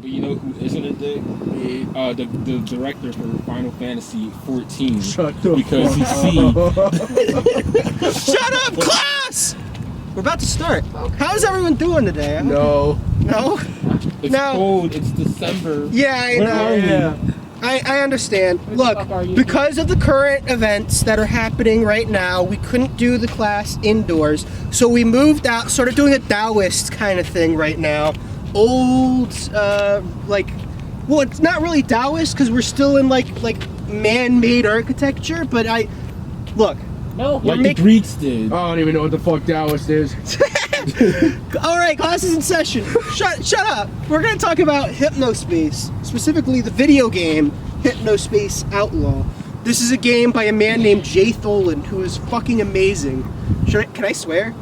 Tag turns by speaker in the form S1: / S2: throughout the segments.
S1: But you know who isn't a dick? The director for Final Fantasy 14.
S2: Shut the
S1: because
S2: fuck
S1: you see.
S3: Shut up, class! We're about to start. How's everyone doing today?
S2: No.
S3: No?
S1: It's cold. It's December.
S3: Yeah, I
S1: Where
S3: know.
S1: are we?
S3: Yeah. I understand.
S1: Where the
S3: Look,
S1: fuck are you?
S3: because of the current events that are happening right now, we couldn't do the class indoors, so we moved out, sort of doing a Taoist kind of thing right now. Old, well, it's not really Taoist because we're still in like man-made architecture, but look.
S1: No, like the Greeks did.
S2: I don't even know what the fuck Taoist is.
S3: All right, class is in session. Shut up. We're going to talk about Hypnospace, specifically the video game Hypnospace Outlaw. This is a game by a man named Jay Tholen, who is fucking amazing. Can I swear?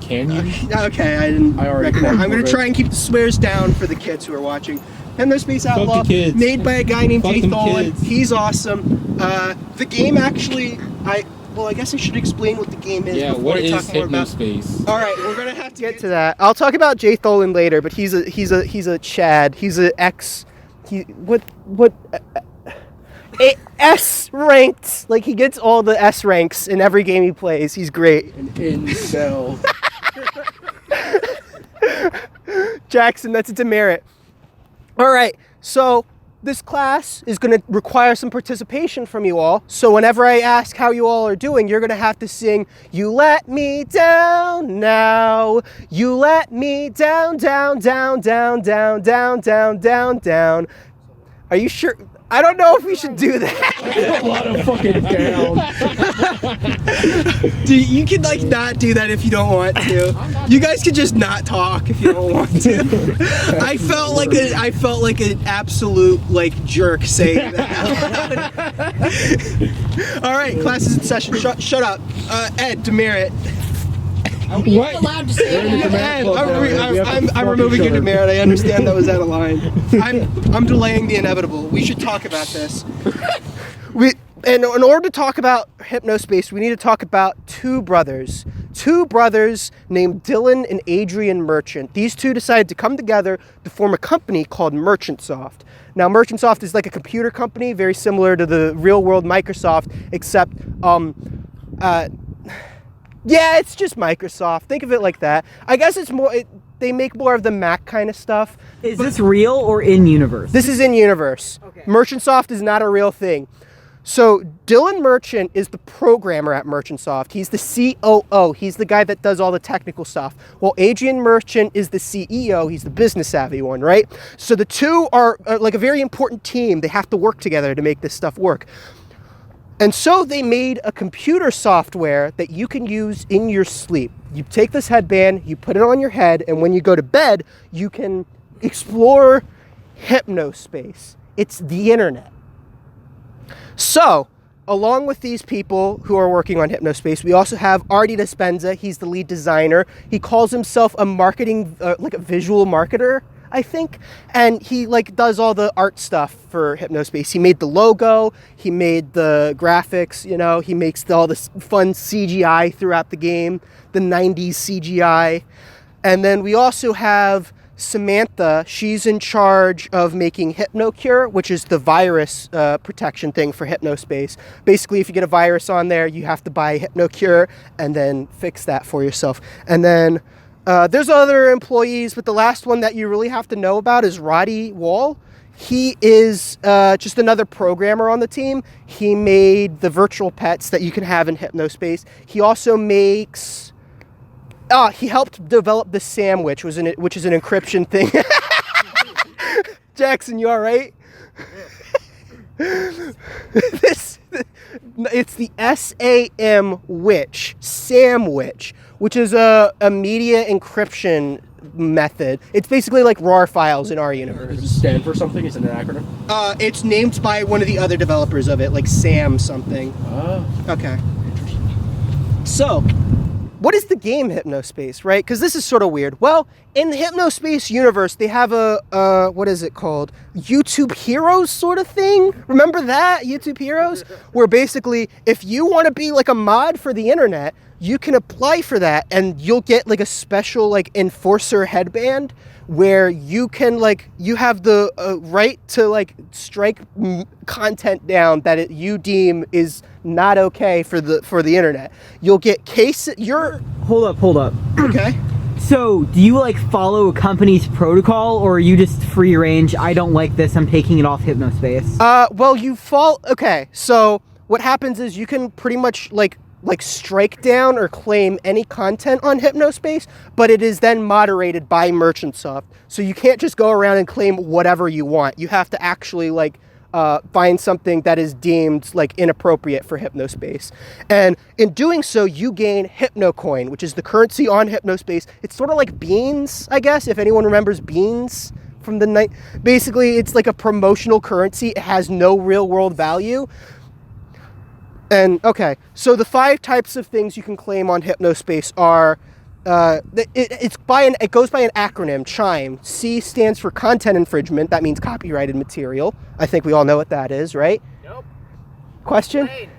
S1: Can you?
S3: Okay, I didn't
S2: already
S3: recognize. I'm going to try and keep the swears down for the kids who are watching. Hypnospace Outlaw, made by a guy named Jay Tholen. He's awesome. The game actually, I guess I should explain what the game is.
S1: Yeah,
S3: before
S1: what
S3: I
S1: is
S3: talk more about.
S1: Hypnospace?
S3: All right, we're gonna have to get to that. I'll talk about Jay Tholen later, but he's a Chad. He's a S ranked. Like he gets all the S ranks in every game he plays. He's great.
S2: An incel.
S3: Jackson, that's a demerit. All right, so this class is going to require some participation from you all. So whenever I ask how you all are doing, you're going to have to sing, "You let me down now. You let me down, down, down, down, down, down, down, down, down." Are you sure? I don't know if we should do that.
S2: A lot of fucking down.
S3: Dude, you can not do that if you don't want to. You guys can just not talk if you don't want to. I felt like an absolute jerk saying that. All right, class is in session. Shut up, Ed. Demerit.
S4: Are we allowed to say that?
S3: I'm removing your demerit. I understand that was out of line. I'm delaying the inevitable. We should talk about this. In order to talk about Hypnospace, we need to talk about two brothers named Dylan and Adrian Merchant. These two decided to come together to form a company called MerchantSoft. Now, MerchantSoft is like a computer company, very similar to the real-world Microsoft, except yeah, it's just Microsoft. Think of it like that. I guess it's more. They make more of the Mac kind of stuff.
S4: Is this real or in universe?
S3: This is in universe. Okay. MerchantSoft is not a real thing. So Dylan Merchant is the programmer at MerchantSoft. He's the COO. He's the guy that does all the technical stuff. While Adrian Merchant is the CEO. He's the business savvy one, right? So the two are like a very important team. They have to work together to make this stuff work. And so they made a computer software that you can use in your sleep. You take this headband, you put it on your head, and when you go to bed, you can explore Hypnospace. It's the internet. So, along with these people who are working on Hypnospace, we also have Artie Dispenza. He's the lead designer. He calls himself a marketing, like a visual marketer, I think, and he does all the art stuff for Hypnospace. He made the logo, he made the graphics, he makes all this fun CGI throughout the game, the 90s CGI. And then we also have Samantha. She's in charge of making HypnoCure, which is the virus protection thing for Hypnospace. Basically, if you get a virus on there, you have to buy HypnoCure and then fix that for yourself. And then there's other employees, but the last one that you really have to know about is Roddy Wall. He is just another programmer on the team. He made the virtual pets that you can have in Hypnospace. He also makes... he helped develop the sandwich, which is an encryption thing. Jackson, you all right? It's the SAM Witch, Samwitch, which is a media encryption method. It's basically like RAR files in our universe.
S2: Does it stand for something? Is it an acronym?
S3: It's named by one of the other developers of it, like Sam something. Okay. So, what is the game Hypnospace, right? Because this is sort of weird. Well, in the Hypnospace universe, they have a what is it called? YouTube Heroes sort of thing. Remember that? YouTube Heroes? Where basically, if you want to be like a mod for the internet, you can apply for that, and you'll get like a special like enforcer headband where you can like you have the right to like strike content down that you deem is not okay for the internet. You'll get
S4: Hold up.
S3: Okay.
S4: So, do you like follow a company's protocol, or are you just free range? I don't like this, I'm taking it off Hypnospace.
S3: Well, okay. So what happens is you can pretty much like strike down or claim any content on Hypnospace, but it is then moderated by Merchantsoft. So you can't just go around and claim whatever you want. You have to actually like find something that is deemed like inappropriate for Hypnospace. And in doing so, you gain Hypnocoin, which is the currency on Hypnospace. It's sort of like beans, I guess, if anyone remembers beans from the night. Basically, it's like a promotional currency. It has no real world value. And okay, so the 5 types of things you can claim on Hypnospace are, it goes by an acronym, CHIME. C stands for content infringement. That means copyrighted material. I think we all know what that is, right? Nope. Question? Right.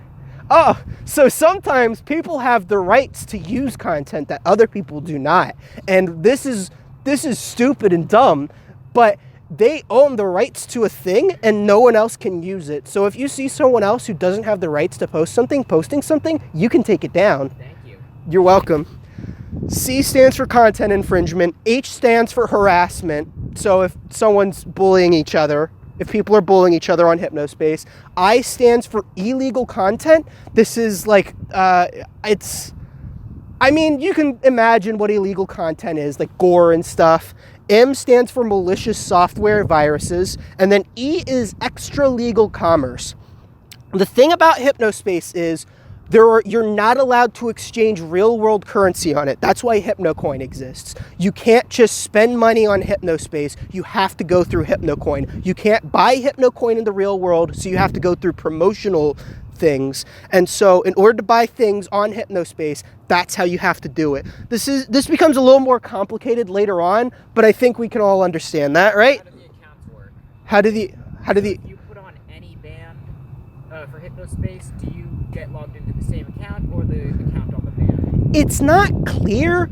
S3: Oh, so sometimes people have the rights to use content that other people do not. And this is stupid and dumb, but they own the rights to a thing and no one else can use it. So if you see someone else who doesn't have the rights to posting something, you can take it down. Thank you. You're welcome. C stands for content infringement. H stands for harassment. So if someone's bullying each other, if people are bullying each other on Hypnospace. I stands for illegal content. This is like, you can imagine what illegal content is, like gore and stuff. M stands for malicious software viruses, and then E is extra legal commerce. The thing about Hypnospace is you're not allowed to exchange real world currency on it. That's why Hypnocoin exists. You can't just spend money on Hypnospace. You have to go through Hypnocoin. You can't buy Hypnocoin in the real world, so you have to go through promotional things. And so in order to buy things on Hypnospace, that's how you have to do it. This becomes a little more complicated later on, but I think we can all understand that, right?
S5: How do the accounts work?
S3: How do the
S5: If you put on any band for Hypnospace, do you get logged into the same account or the account on the band?
S3: It's not clear.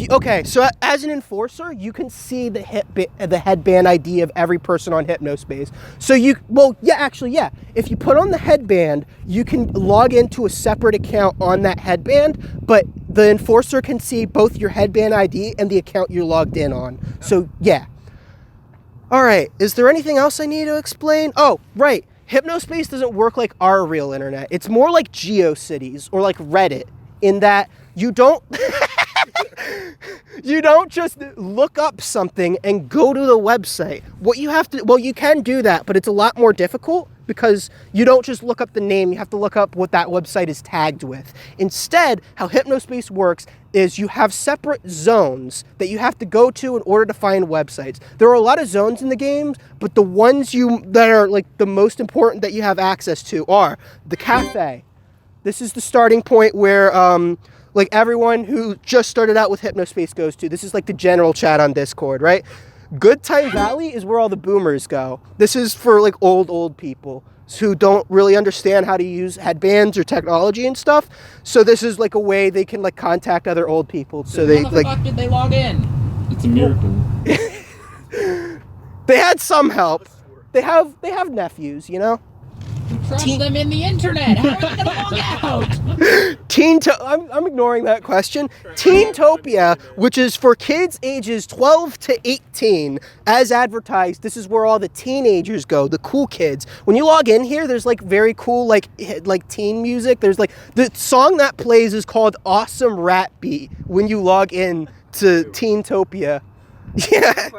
S3: Okay, so as an enforcer, you can see the headband ID of every person on Hypnospace. So if you put on the headband, you can log into a separate account on that headband, but the enforcer can see both your headband ID and the account you're logged in on. So, yeah. All right, is there anything else I need to explain? Oh, right. Hypnospace doesn't work like our real internet. It's more like GeoCities or like Reddit, in that you don't just look up something and go to the website. You can do that, but it's a lot more difficult because you don't just look up the name, you have to look up what that website is tagged with. Instead, how Hypnospace works is you have separate zones that you have to go to in order to find websites. There are a lot of zones in the game, but the ones that are like the most important that you have access to are the cafe. This is the starting point where like everyone who just started out with Hypnospace goes to. This is like the general chat on Discord, right? Good Time Valley is where all the boomers go. This is for like old people who don't really understand how to use headbands or technology and stuff. So this is like a way they can like contact other old people. So
S5: how the fuck did they log in?
S1: It's a miracle.
S3: They had some help. They have nephews, you know?
S5: Trust them in the internet. How are they gonna log out?
S3: I'm ignoring that question. Teentopia, which is for kids ages 12 to 18, as advertised. This is where all the teenagers go, the cool kids. When you log in here, there's like very cool like teen music. There's like the song that plays is called Awesome Rat Beat when you log in to Teentopia. Yeah.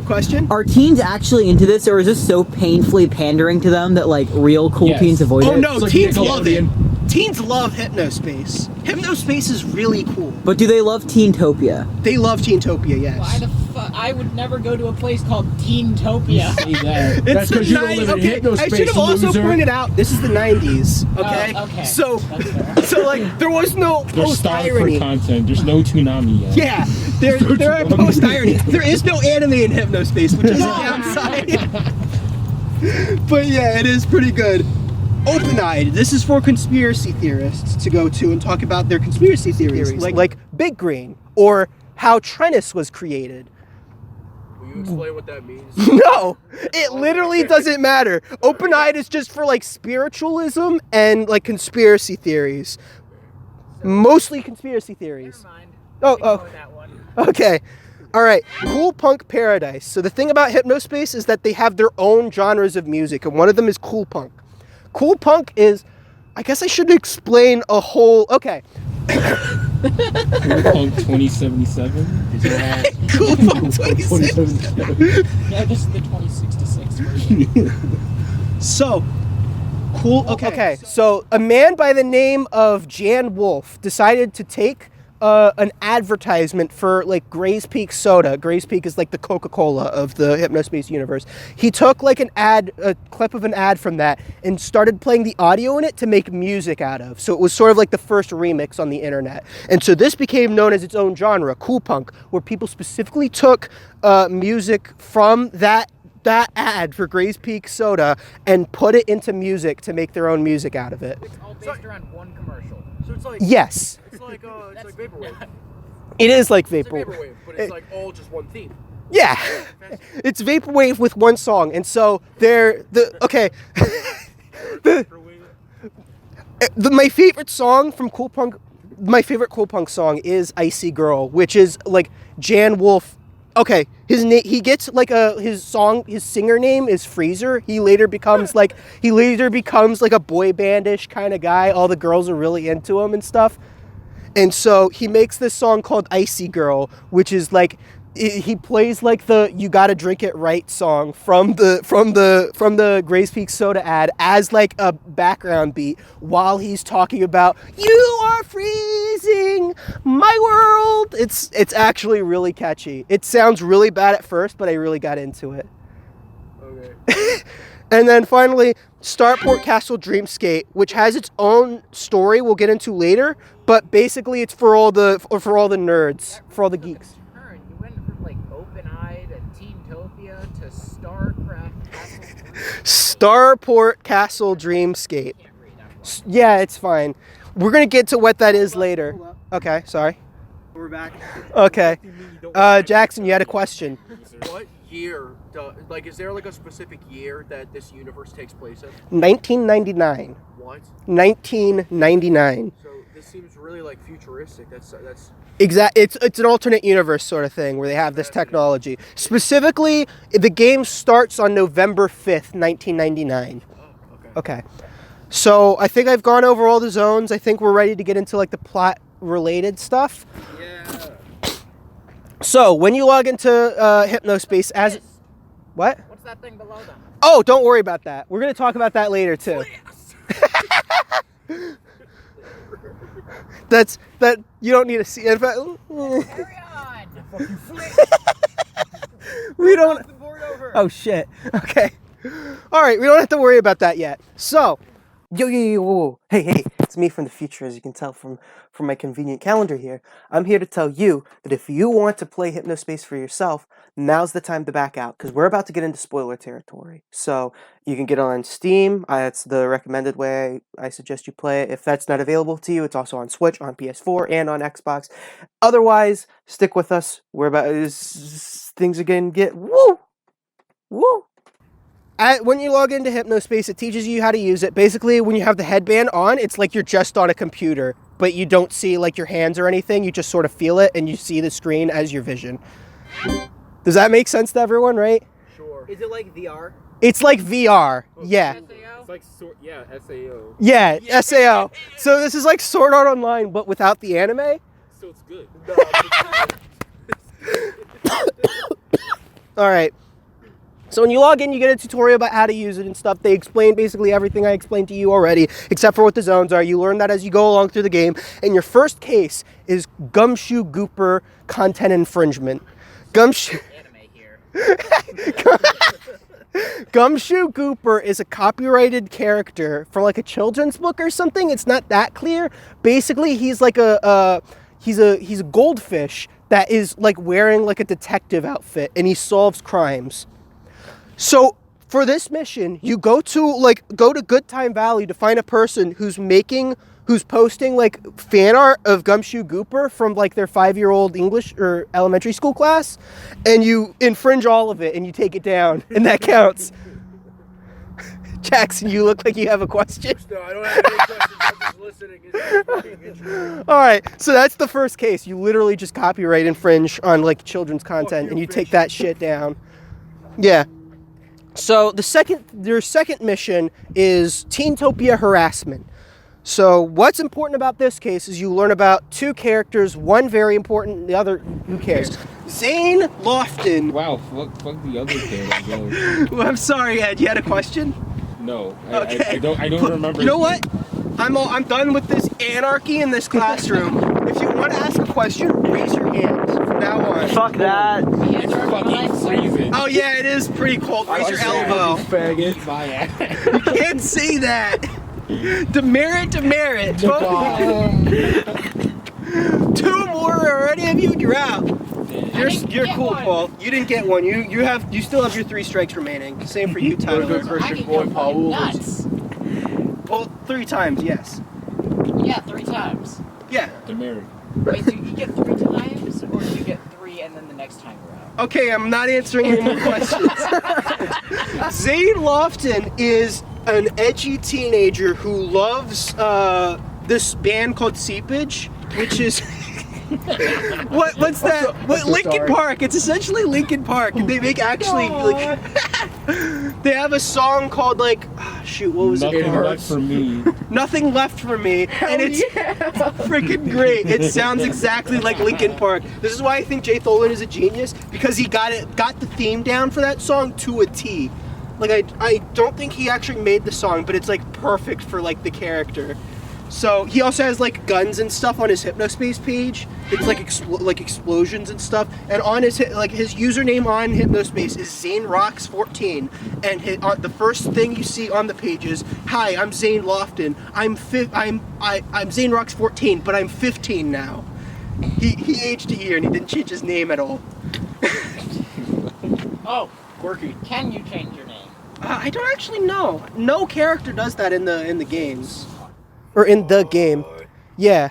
S3: Question?
S4: Are teens actually into this, or is this so painfully pandering to them that like real cool teens avoid it?
S3: Oh no, teens love it. Teens love Hypnospace. Hypnospace is really cool.
S4: But do they love Teentopia?
S3: They love Teentopia, yes.
S5: Why the fuck? I would never go to a place called Teentopia.
S1: Say that.
S2: That's because you don't live in Hypnospace,
S3: I should have also
S2: loser.
S3: pointed out, this is the 90s, okay?
S5: Okay.
S3: So like, there was no
S1: There's
S3: post-irony.
S1: starport content. There's no Toonami yet.
S3: Yeah, there are post-irony. There is no anime in Hypnospace, which is a downside. But yeah, it is pretty good. Open-eyed. This is for conspiracy theorists to go to and talk about their conspiracy theories. Like Big Green, or how Trennis was created.
S2: Will you explain what that means?
S3: No, it literally doesn't matter. Open-eyed is just for like spiritualism and like conspiracy theories. Mostly conspiracy theories.
S5: Never mind.
S3: Oh,
S5: Ignore that one.
S3: okay. All right, Cool Punk Paradise. So the thing about Hypnospace is that they have their own genres of music, and one of them is Cool Punk. Cool Punk is, I guess I should explain a whole, okay.
S1: Cool Punk 2077. Is that
S3: Cool Punk 2077.
S5: No, this is the 2066 version.
S3: So, cool, okay. So a man by the name of Jan Wolf decided to take an advertisement for like Gray's Peak soda. Gray's Peak is like the Coca-Cola of the Hypnospace universe. He took like a clip of an ad from that and started playing the audio in it to make music out of. So it was sort of like the first remix on the internet. And so this became known as its own genre, Cool Punk, where people specifically took music from that ad for Gray's Peak soda and put it into music to make their own music out of it.
S5: It's all based around one commercial.
S2: So it's like
S3: Yes.
S2: it's like vaporwave.
S3: It is like
S2: It's
S3: Vaporwave.
S2: like vaporwave, but it's like all just one theme.
S3: Yeah. It's Vaporwave with one song. And so my favorite song from Cool Punk, my favorite Cool Punk song is Icy Girl, which is like Jan Wolf. Okay, he gets like his singer name is Freezer. He later becomes like a boy bandish kind of guy. All the girls are really into him and stuff. And so he makes this song called Icy Girl, which is like he plays like the "You Gotta Drink It Right" song from the Gray's Peak soda ad as like a background beat while he's talking about "You are freezing my world." It's actually really catchy. It sounds really bad at first, but I really got into it.
S2: Okay.
S3: And then finally, Starport Castle Dreamscape, which has its own story we'll get into later, but basically it's for all the nerds, for all the geeks.
S5: You went from like Open-Eyed and Teentopia to
S3: Starport Castle Dreamscape. Yeah, it's fine. We're gonna get to what that is later. Okay, sorry.
S2: We're back.
S3: Okay. Jackson, you had a question.
S2: What year? Is there like a specific year that this universe takes place in?
S3: 1999.
S2: What?
S3: 1999.
S2: So this seems really like futuristic. That's.
S3: It's an alternate universe sort of thing where they have this technology. Specifically, the game starts on November 5th, 1999.
S2: Oh, okay.
S3: Okay. So I think I've gone over all the zones. I think we're ready to get into like the plot related stuff.
S2: Yeah.
S3: So when you log into Hypnospace as what?
S5: What's that thing below them?
S3: Oh, don't worry about that. We're going to talk about that later too. That you don't need to see. In fact,
S5: Carry on.
S3: we don't. Oh shit. Okay. All right. We don't have to worry about that yet. So, yo. Hey. It's me from the future, as you can tell from my convenient calendar here. I'm here to tell you that if you want to play Hypnospace for yourself, now's the time to back out, because we're about to get into spoiler territory. So you can get it on Steam. It's the recommended way I suggest you play it. If that's not available to you, it's also on Switch, on PS4, and on Xbox. Otherwise, stick with us. Things are going to get woo. When you log into Hypnospace, it teaches you how to use it. Basically, when you have the headband on, it's like you're just on a computer, but you don't see like your hands or anything. You just sort of feel it, and you see the screen as your vision. Does that make sense to everyone, right?
S2: Sure.
S4: Is it like VR?
S3: It's like VR, yeah.
S1: It's like SAO.
S3: Yeah, SAO. So this is like Sword Art Online, but without the anime.
S1: So it's good.
S3: All right. So when you log in, you get a tutorial about how to use it and stuff. They explain basically everything I explained to you already, except for what the zones are. You learn that as you go along through the game. And your first case is Gumshoe Gooper content infringement. Gumshoe Gooper is a copyrighted character from like a children's book or something. It's not that clear. Basically, he's like he's a goldfish that is like wearing like a detective outfit, and he solves crimes. So for this mission, you go to Good Time Valley to find a person who's posting like fan art of Gumshoe Gooper from like their 5-year-old English or elementary school class, and you infringe all of it and you take it down, and that counts. Jackson, you look like you have a question.
S2: No, I don't have any questions. I'm just listening. It's fucking interesting.
S3: All right, so that's the first case. You literally just copyright infringe on like children's content, and you take that shit down. Yeah. So their second mission is Teentopia harassment. So what's important about this case is you learn about two characters, one very important, the other, who cares? Zane Lofton.
S1: Wow, fuck the other kid. I guess.
S3: Well, I'm sorry, Ed, you had a question?
S1: No,
S3: Okay.
S1: I don't remember.
S3: You know what? I'm done with this anarchy in this classroom. If you want to ask a question, raise your hand from now on.
S4: Fuck that.
S1: It's fucking freezing.
S3: Oh yeah, it is pretty cold. Raise your elbow.
S1: Faggot. My ass.
S3: You can't say that. Demerit. Two more already of you, you're out. You're cool, Paul. You didn't get one. You still have your 3 strikes remaining. Same for you, Tyler.
S2: Christian boy, Paul.
S5: Nuts.
S3: Well, 3 times, yes.
S5: Yeah, 3 times.
S3: Yeah.
S1: Demerit.
S5: Wait, so you get 3 times, or do you get 3 and then the next time around?
S3: Okay, I'm not answering any more questions. Zane Lofton is an edgy teenager who loves this band called Seepage, which is what's that? Linkin Park. It's essentially Linkin Park, and they make actually like they have a song called like what was
S1: Nothing
S3: it called?
S1: left for me.
S3: Nothing Left for Me, and it's freaking great. It sounds exactly like Linkin Park. This is why I think Jay Tholen is a genius, because he got the theme down for that song to a T. Like I don't think he actually made the song, but it's like perfect for like the character. So he also has like guns and stuff on his Hypnospace page. It's like explosions and stuff. And on his username on Hypnospace is ZaneRocks14. And the first thing you see on the page is, "Hi, I'm Zane Lofton. I'm ZaneRocks14, but I'm 15 now." He aged a year and he didn't change his name at all.
S5: Oh,
S2: Quirky.
S5: can you change your name?
S3: I don't actually know. No character does that in the games. Or in the game. Yeah.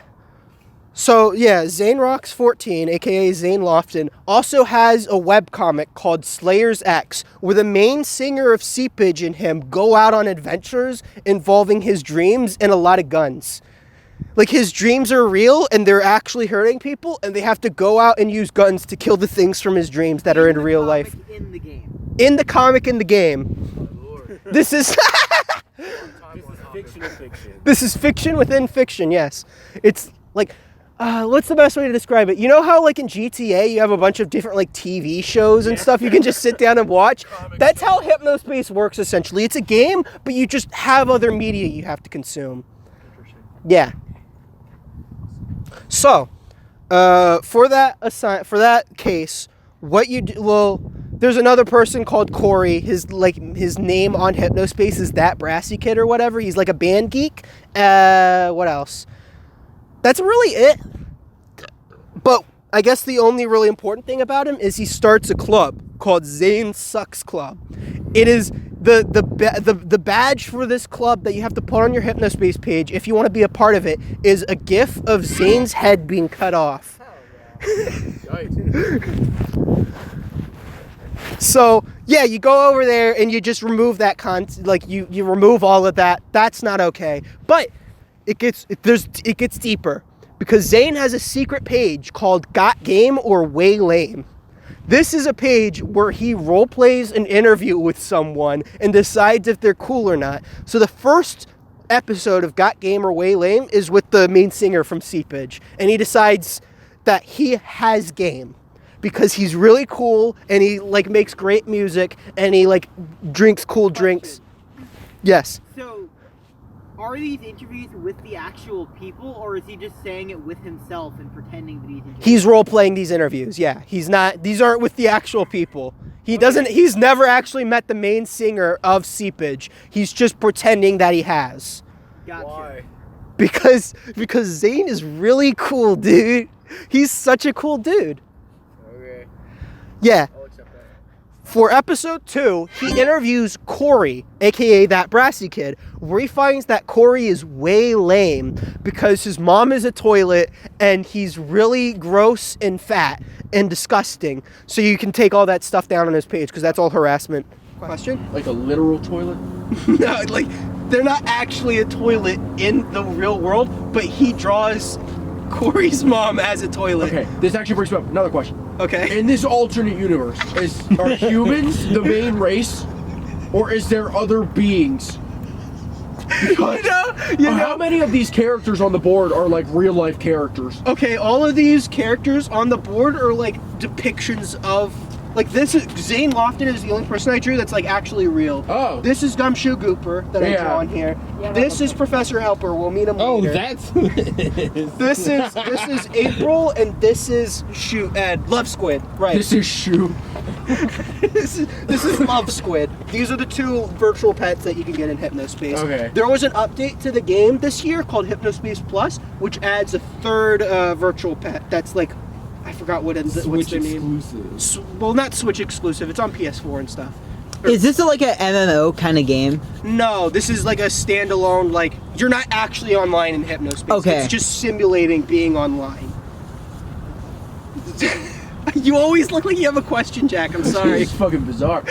S3: So, yeah, ZaneRocks14, aka Zane Lofton, also has a webcomic called Slayer's X, where the main singer of Seepage and him go out on adventures involving his dreams and a lot of guns. Like, his dreams are real, and they're actually hurting people, and they have to go out and use guns to kill the things from his dreams that are in real life.
S4: In the game.
S3: In the comic, in the game. This is... This is fiction within fiction, yes. It's like, what's the best way to describe it? You know how like in GTA you have a bunch of different like TV shows and stuff you can just sit down and watch? That's how Hypnospace works essentially. It's a game, but you just have other media you have to consume. Yeah. So, for that case, what you do, well, there's another person called Corey. His name on Hypnospace is That Brassy Kid or whatever. He's like a band geek. What else? That's really it. But I guess the only really important thing about him is he starts a club called Zane Sucks Club. It is the badge for this club that you have to put on your Hypnospace page if you want to be a part of it is a GIF of Zane's head being cut off. So, yeah, you go over there and you just remove that you remove all of that. That's not okay. But it gets deeper, because Zane has a secret page called Got Game or Way Lame. This is a page where he role plays an interview with someone and decides if they're cool or not. So the first episode of Got Game or Way Lame is with the main singer from Seepage, and he decides that he has game, because he's really cool and he like makes great music and he like drinks cool drinks. Yes.
S4: So, are these interviews with the actual people, or is he just saying it with himself and pretending that he's interviewing?
S3: He's role playing these interviews. Yeah, he's not. These aren't with the actual people. He doesn't. He's never actually met the main singer of Seepage. He's just pretending that he has.
S4: Gotcha.
S2: Why?
S3: Because Zane is really cool, dude. He's such a cool dude.
S2: Okay.
S3: Yeah.
S2: I'll accept that.
S3: For episode 2, he interviews Corey, aka that brassy kid, where he finds that Corey is way lame because his mom is a toilet and he's really gross and fat and disgusting. So you can take all that stuff down on his page because that's all harassment. Question?
S2: Like a literal toilet?
S3: No, like they're not actually a toilet in the real world, but he draws Corey's mom as a toilet.
S2: Okay, this actually brings me up another question.
S3: Okay.
S2: In this alternate universe, are humans the main race, or is there other beings? Because how many of these characters on the board are like real life characters?
S3: Okay, all of these characters on the board are like depictions of, like this is Zane Lofton is the only person I drew that's like actually real.
S2: Oh.
S3: This is Gumshoe Gooper that I draw on here.
S5: Yeah,
S3: this is Professor Helper. We'll meet him
S1: Oh,
S3: later.
S1: that's who it is.
S3: This is April and this is Love Squid. Right.
S2: This is Shoe.
S3: this is Love Squid. These are the two virtual pets that you can get in Hypnospace.
S2: Okay.
S3: There was an update to the game this year called Hypnospace Plus, which adds a third virtual pet. That's like, I forgot what's
S1: Switch
S3: their name.
S1: exclusive.
S3: Well, not Switch exclusive. It's on PS4 and stuff.
S4: Is this like a MMO kind of game?
S3: No, this is like a standalone. Like you're not actually online in Hypnospace.
S4: Okay.
S3: It's just simulating being online. You always look like you have a question, Jack. I'm sorry.
S2: It's fucking bizarre.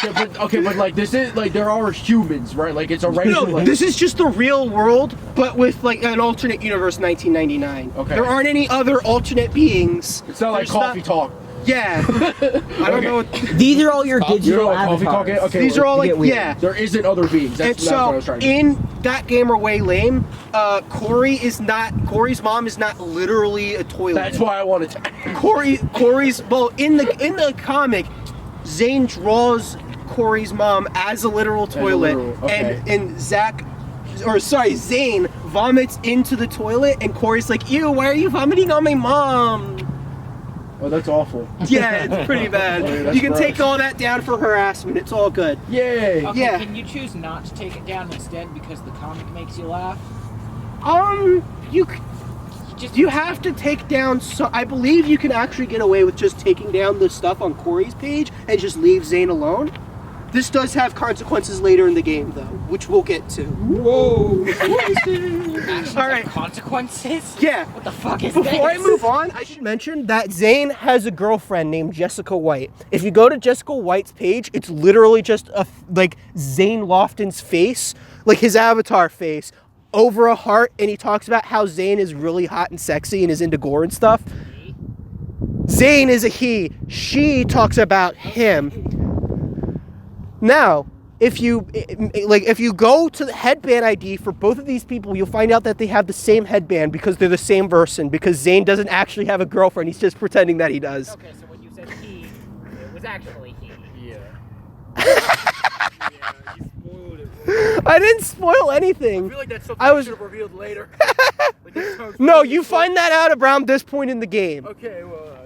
S2: but like this is like there are humans, right? Like it's a regular.
S3: No, this is just the real world, but with like an alternate universe 1999.
S2: Okay.
S3: There aren't any other alternate beings.
S2: It's not like
S3: There's
S2: Coffee Talk.
S3: Yeah. I don't know what...
S4: These are all your
S2: You know
S4: digital
S2: what Coffee Talk is?
S4: avatars.
S2: Okay,
S3: These are all
S4: you
S3: like,
S4: get weird.
S3: yeah.
S2: There isn't other beings. That's what I was trying to say.
S3: In That Gamer Way Lame, Corey's mom is not literally a toilet.
S2: That's why I wanted to.
S3: Corey's, well, in the comic, Zane draws Corey's mom as a literal toilet,
S2: okay.
S3: and Zane vomits into the toilet, and Corey's like, ew, why are you vomiting on my mom?
S2: Oh, that's awful.
S3: Yeah, it's pretty bad.
S2: that's
S3: You can
S2: gross.
S3: take all that down for harassment. It's all good.
S2: Yay!
S5: Okay,
S3: Yeah.
S5: can you choose not to take it down instead because the comic makes you laugh?
S3: You have to take down. So I believe you can actually get away with just taking down the stuff on Corey's page and just leave Zane alone. This does have consequences later in the game, though, which we'll get to.
S1: Whoa!
S5: Actions
S3: All right.
S5: have consequences?
S3: Yeah.
S5: What the fuck is
S3: Before I
S5: this?
S3: move on, I should mention that Zane has a girlfriend named Jessica White. If you go to Jessica White's page, it's literally just like Zane Lofton's face, like his avatar face, over a heart, and he talks about how Zane is really hot and sexy and is into gore and stuff. Zane is a he. She talks about him. Now, if you go to the headband ID for both of these people, you'll find out that they have the same headband because they're the same person, because Zane doesn't actually have a girlfriend. He's just pretending that he does.
S5: Okay, so when you said he, it was actually he.
S1: Yeah. Yeah, you spoiled it.
S3: I didn't spoil anything.
S2: I feel like that's something
S3: I was-
S2: should have revealed later. Like, that sounds
S3: No,
S2: really
S3: you find that out around this point in the game.
S2: Okay, well,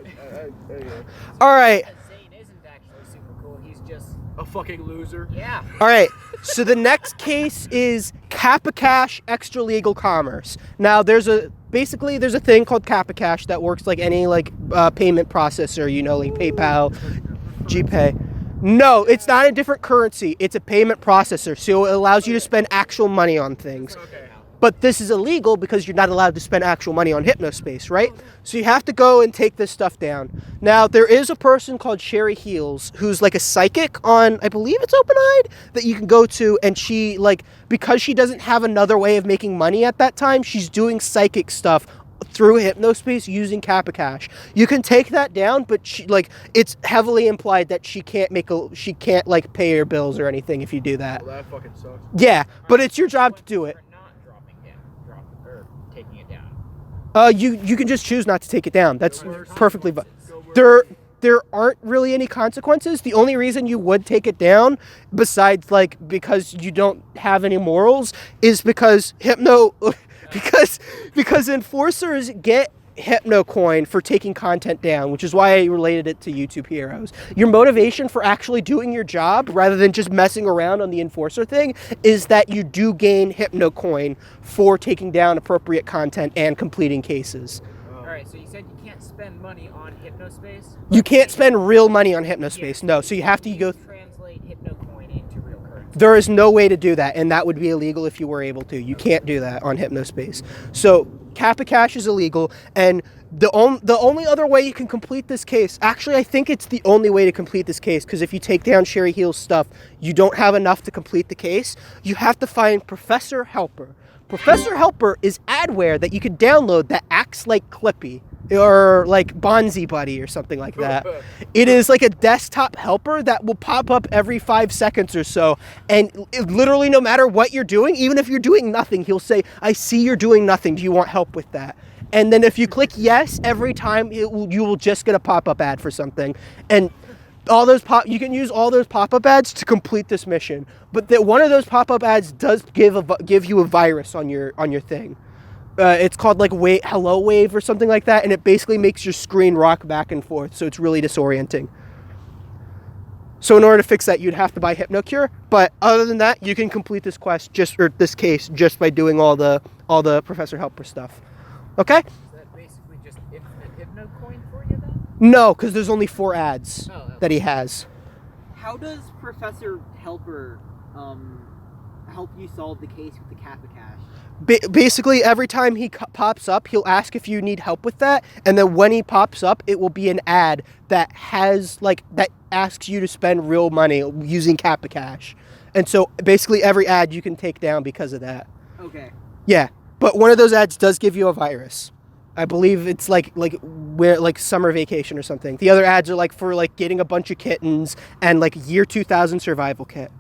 S3: All right.
S5: Zane isn't actually super cool, he's just,
S2: a fucking loser.
S5: yeah.
S3: All right. So the next case is Kappa Cash extra legal commerce. Now there's a thing called Kappa Cash that works like any payment processor, like PayPal, GPay. No, it's not a different currency. It's a payment processor, so it allows you to spend actual money on things.
S2: Okay.
S3: But this is illegal because you're not allowed to spend actual money on Hypnospace, right? So you have to go and take this stuff down. Now, there is a person called Sherry Heels who's like a psychic on, I believe it's OpenEyed, that you can go to, and she, because she doesn't have another way of making money at that time, she's doing psychic stuff through Hypnospace using Kappa Cash. You can take that down, but it's heavily implied that she can't pay her bills or anything if you do that.
S2: Well, that fucking sucks.
S3: Yeah, but it's your job to do it.
S5: For not taking it down.
S3: You can just choose not to take it down. That's perfectly fine. There aren't really any consequences. The only reason you would take it down, besides because you don't have any morals, is because because enforcers get Hypno coin for taking content down, which is why I related it to YouTube Heroes. Your motivation for actually doing your job, rather than just messing around on the enforcer thing, is that you do gain Hypno coin for taking down appropriate content and completing cases.
S5: Alright, Alright, so you said you can't spend money on Hypnospace?
S3: You can't spend real money on Hypnospace, no. So you have to go...
S5: translate Hypnocoin into real currency.
S3: There is no way to do that, and that would be illegal if you were able to. You can't do that on Hypnospace. So Kappa Cash is illegal, and the only other way you can complete this case, actually I think it's the only way to complete this case, because if you take down Sherry Heel's stuff, you don't have enough to complete the case. You have to find Professor Helper. Professor Helper is adware that you could download that acts like Clippy or like Bonzi Buddy or something like that. It is like a desktop helper that will pop up every 5 seconds or so, and literally no matter what you're doing, even if you're doing nothing, he'll say, I see you're doing nothing, do you want help with that? And then if you click yes every time, you will just get a pop-up ad for something. And all those you can use all those pop-up ads to complete this mission. But one of those pop-up ads does give you a virus on your thing. It's called like Hello Wave or something like that, and it basically makes your screen rock back and forth, so it's really disorienting. So in order to fix that, you'd have to buy HypnoCure. But other than that, you can complete this quest this case just by doing all the Professor Helper stuff. Okay?
S5: Is that basically just infinite Hypnocoin for you then?
S3: No, because there's only 4 ads that he has.
S4: How does Professor Helper help you solve the case with the Kappa Cash?
S3: Basically, every time he pops up, he'll ask if you need help with that, and then when he pops up, it will be an ad that has that asks you to spend real money using Kappa Cash. And so basically every ad you can take down because of that.
S4: Okay.
S3: Yeah, but one of those ads does give you a virus. I believe it's like summer vacation or something. The other ads are for getting a bunch of kittens and year 2000 survival kit.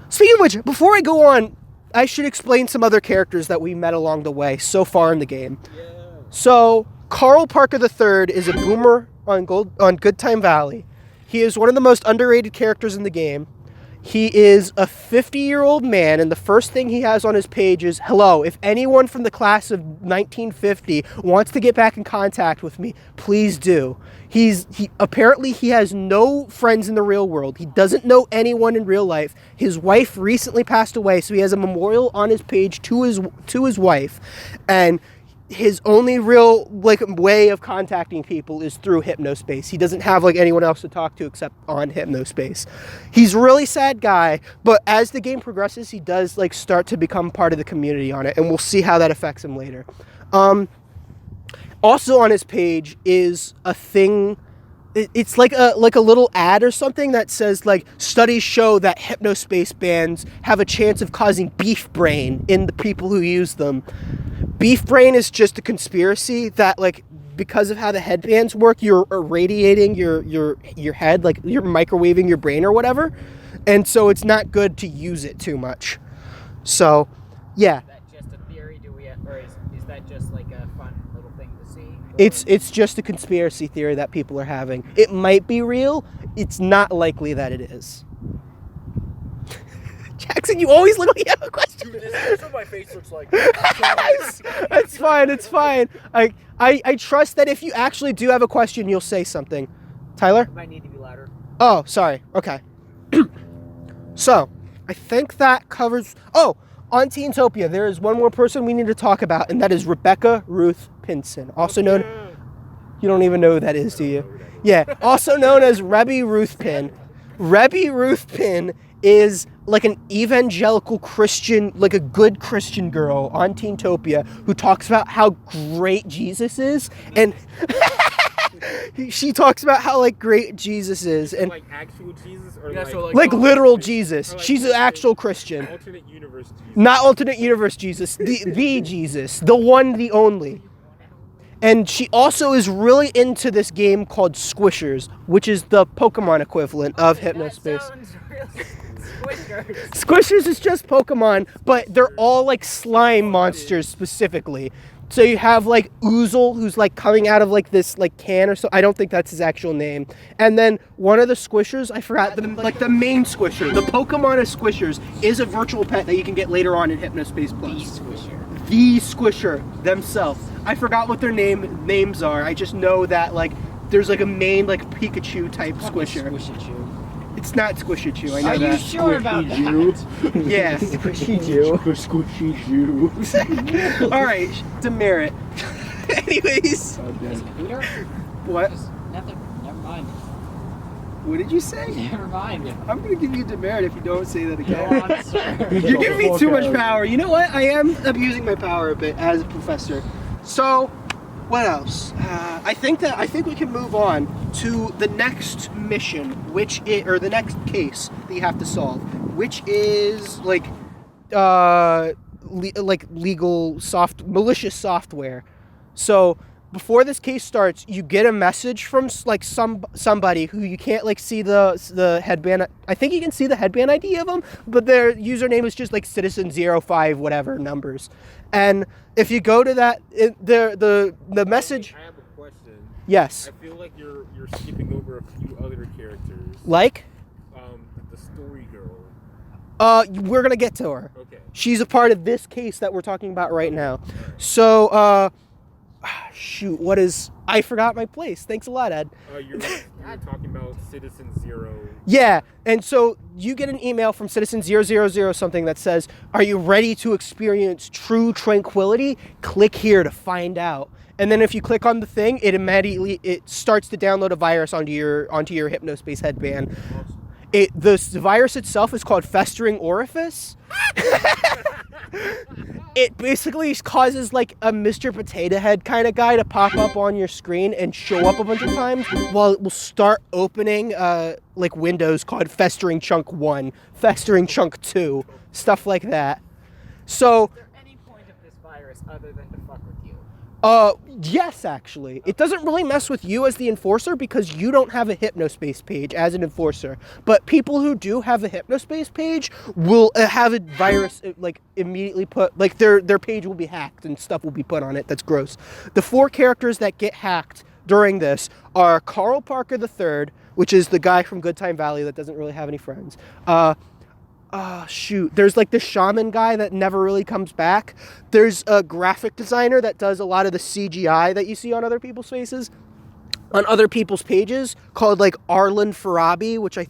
S3: Speaking of which, before I go on, I should explain some other characters that we met along the way so far in the game. Yeah. So, Carl Parker III is a boomer on Good Time Valley. He is one of the most underrated characters in the game. He is a 50-year-old man, and the first thing he has on his page is, hello, if anyone from the class of 1950 wants to get back in contact with me, please do. Apparently he has no friends in the real world. He doesn't know anyone in real life. His wife recently passed away, so he has a memorial on his page to his wife, and his only real way of contacting people is through Hypnospace. He doesn't have anyone else to talk to except on Hypnospace. He's a really sad guy, but as the game progresses, he does start to become part of the community on it, and we'll see how that affects him later. Also on his page is a thing. It's like a little ad or something that says studies show that Hypnospace bands have a chance of causing beef brain in the people who use them. Beef brain is just a conspiracy that because of how the headbands work, you're irradiating your head, you're microwaving your brain or whatever, and so it's not good to use it too much. So, yeah.
S5: Is that just a theory? Or is that just a fun little thing to see?
S3: It's just a conspiracy theory that people are having. It might be real. It's not likely that it is. Jackson, you always look like you have a question.
S2: Dude, that's what my face looks like.
S3: It's fine. It's fine. I trust that if you actually do have a question, you'll say something. Tyler?
S5: It might need to be louder.
S3: Oh, sorry. Okay. So, I think that covers... Oh, on Teentopia, there is one more person we need to talk about, and that is Rebecca Ruth Pinson, also known... You don't even know who that is, do you? Yeah, also known as Rebby Ruthpin. Rebby Ruthpin is an evangelical Christian, a good Christian girl on Teentopia who talks about how great Jesus is, and she talks about how great Jesus is, and
S1: actual Jesus or
S3: literal Jesus. She's an actual Christian.
S1: Alternate universe Jesus.
S3: Not alternate universe Jesus, the Jesus, the one, the only. And she also is really into this game called Squishers, which is the Pokemon equivalent of Hypnospace.
S5: That sounds really Squishers.
S3: Squishers is just Pokemon, but they're all slime monsters specifically. So you have Oozle, who's coming out of this can or so. I don't think that's his actual name. And then one of the Squishers, I forgot the main Squisher. The Pokemon of Squishers is a virtual pet that you can get later on in Hypnospace Plus. The Squisher themselves. I forgot what their names are. I just know that there's a main Pikachu type Squisher. It's not Squishy-Chew, I know that.
S5: Are you sure about that?
S3: Yeah.
S2: Squishy Jew.
S3: Alright, demerit. Anyways.
S5: Computer?
S3: What?
S5: Just nothing. Never mind.
S3: What did you say?
S5: Never mind.
S3: I'm gonna give you a demerit if you don't say that
S5: Go
S3: again.
S5: on, sir.
S3: You're giving me too much power. You know what? I am abusing my power a bit as a professor. So, what else? I think we can move on to the next mission, or the next case that you have to solve, which is like malicious software. So before this case starts, you get a message from like somebody who you can't like see the headband. I think you can see the headband ID of them, but their username is just like Citizen05 whatever numbers. And if you go to that, the message.
S1: I have a question.
S3: Yes.
S1: I feel like you're skipping over a few other characters.
S3: Like?
S1: The story girl.
S3: We're gonna get to her.
S1: Okay.
S3: She's a part of this case that we're talking about right now. So, shoot, I forgot my place. Thanks a lot, Ed.
S1: You're talking about Citizen Zero.
S3: Yeah, and so you get an email from Citizen 000 something that says, are you ready to experience true tranquility? Click here to find out. And then if you click on the thing, it starts to download a virus onto your Hypnospace headband. The virus itself is called Festering Orifice. It basically causes like a Mr. Potato Head kind of guy to pop up on your screen and show up a bunch of times while it will start opening like windows called Festering Chunk 1, Festering Chunk 2, stuff like that. So,
S5: Is there any point of this virus other than to fuck with you?
S3: yes, actually. It doesn't really mess with you as the enforcer because you don't have a Hypnospace page as an enforcer. But people who do have a Hypnospace page will have a virus like immediately put, like their page will be hacked and stuff will be put on it. That's gross. The 4 characters that get hacked during this are Carl Parker III, which is the guy from Good Time Valley that doesn't really have any friends. There's like the shaman guy that never really comes back. There's a graphic designer that does a lot of the CGI that you see on other people's faces, on other people's pages, called like Arlen Farabi, which I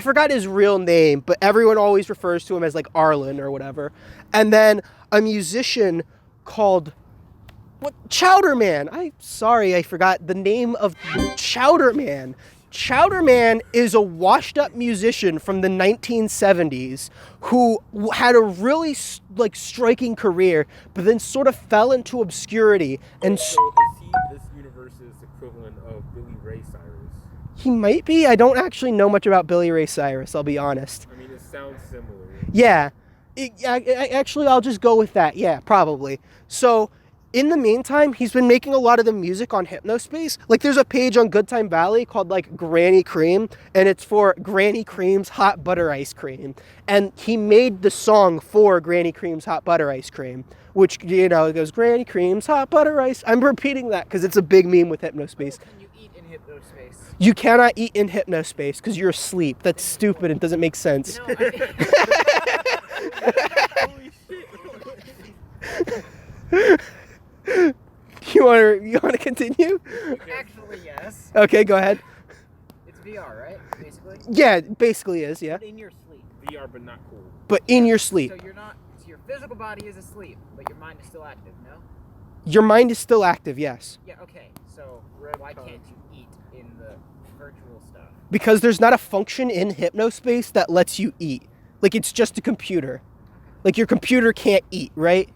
S3: forgot his real name, but everyone always refers to him as like Arlen or whatever. And then a musician called Chowderman. I'm sorry, I forgot the name of Chowderman. Chowderman is a washed-up musician from the 1970s who had a really striking career, but then sort of fell into obscurity. And
S1: so is he this universe's equivalent of Billy Ray Cyrus?
S3: He might be. I don't actually know much about Billy Ray Cyrus, I'll be honest.
S1: I mean, it sounds similar.
S3: Yeah. Actually, I'll just go with that. Yeah, probably. So, in the meantime, he's been making a lot of the music on Hypnospace. Like, there's a page on Good Time Valley called, like, Granny Cream, and it's for Granny Cream's Hot Butter Ice Cream. And he made the song for Granny Cream's Hot Butter Ice Cream, which, it goes, Granny Cream's Hot Butter Ice. I'm repeating that because it's a big meme with Hypnospace.
S5: Can you eat in Hypnospace?
S3: You cannot eat in Hypnospace because you're asleep. That's stupid and doesn't make sense.
S5: No,
S1: Holy shit.
S3: You want to continue?
S5: Actually, yes.
S3: Okay, go ahead.
S5: It's VR, right? Basically.
S3: Yeah, it basically is, yeah.
S5: In your sleep.
S1: VR, but not cool.
S3: But in your sleep.
S5: So your physical body is asleep, but your mind is still active, no?
S3: Your mind is still active, yes.
S5: Yeah, okay. So why can't you eat in the virtual stuff?
S3: Because there's not a function in Hypnospace that lets you eat. Like, it's just a computer. Like, your computer can't eat, right?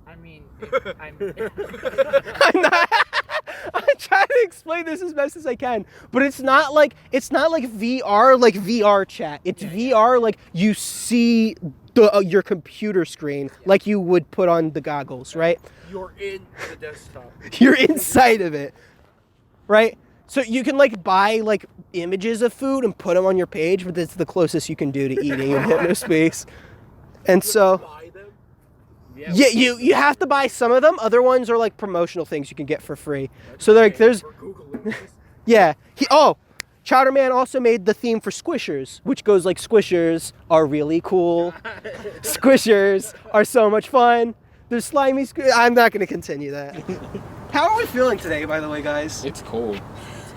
S5: I mean,
S3: I'm trying to explain this as best as I can, but it's not like VR, like VR chat. It's VR like you see your computer screen, like you would put on the goggles, right?
S2: You're in the desktop.
S3: You're inside of it, right? So you can like buy like images of food and put them on your page, but that's the closest you can do to eating in Hypnospace. And so. Yeah, you have to buy some of them. Other ones are like promotional things you can get for free. So like there's yeah. Chowderman also made the theme for Squishers, which goes like Squishers are really cool. Squishers are so much fun. There's slimy I'm not going to continue that. How are we feeling today, by the way, guys?
S1: It's cold.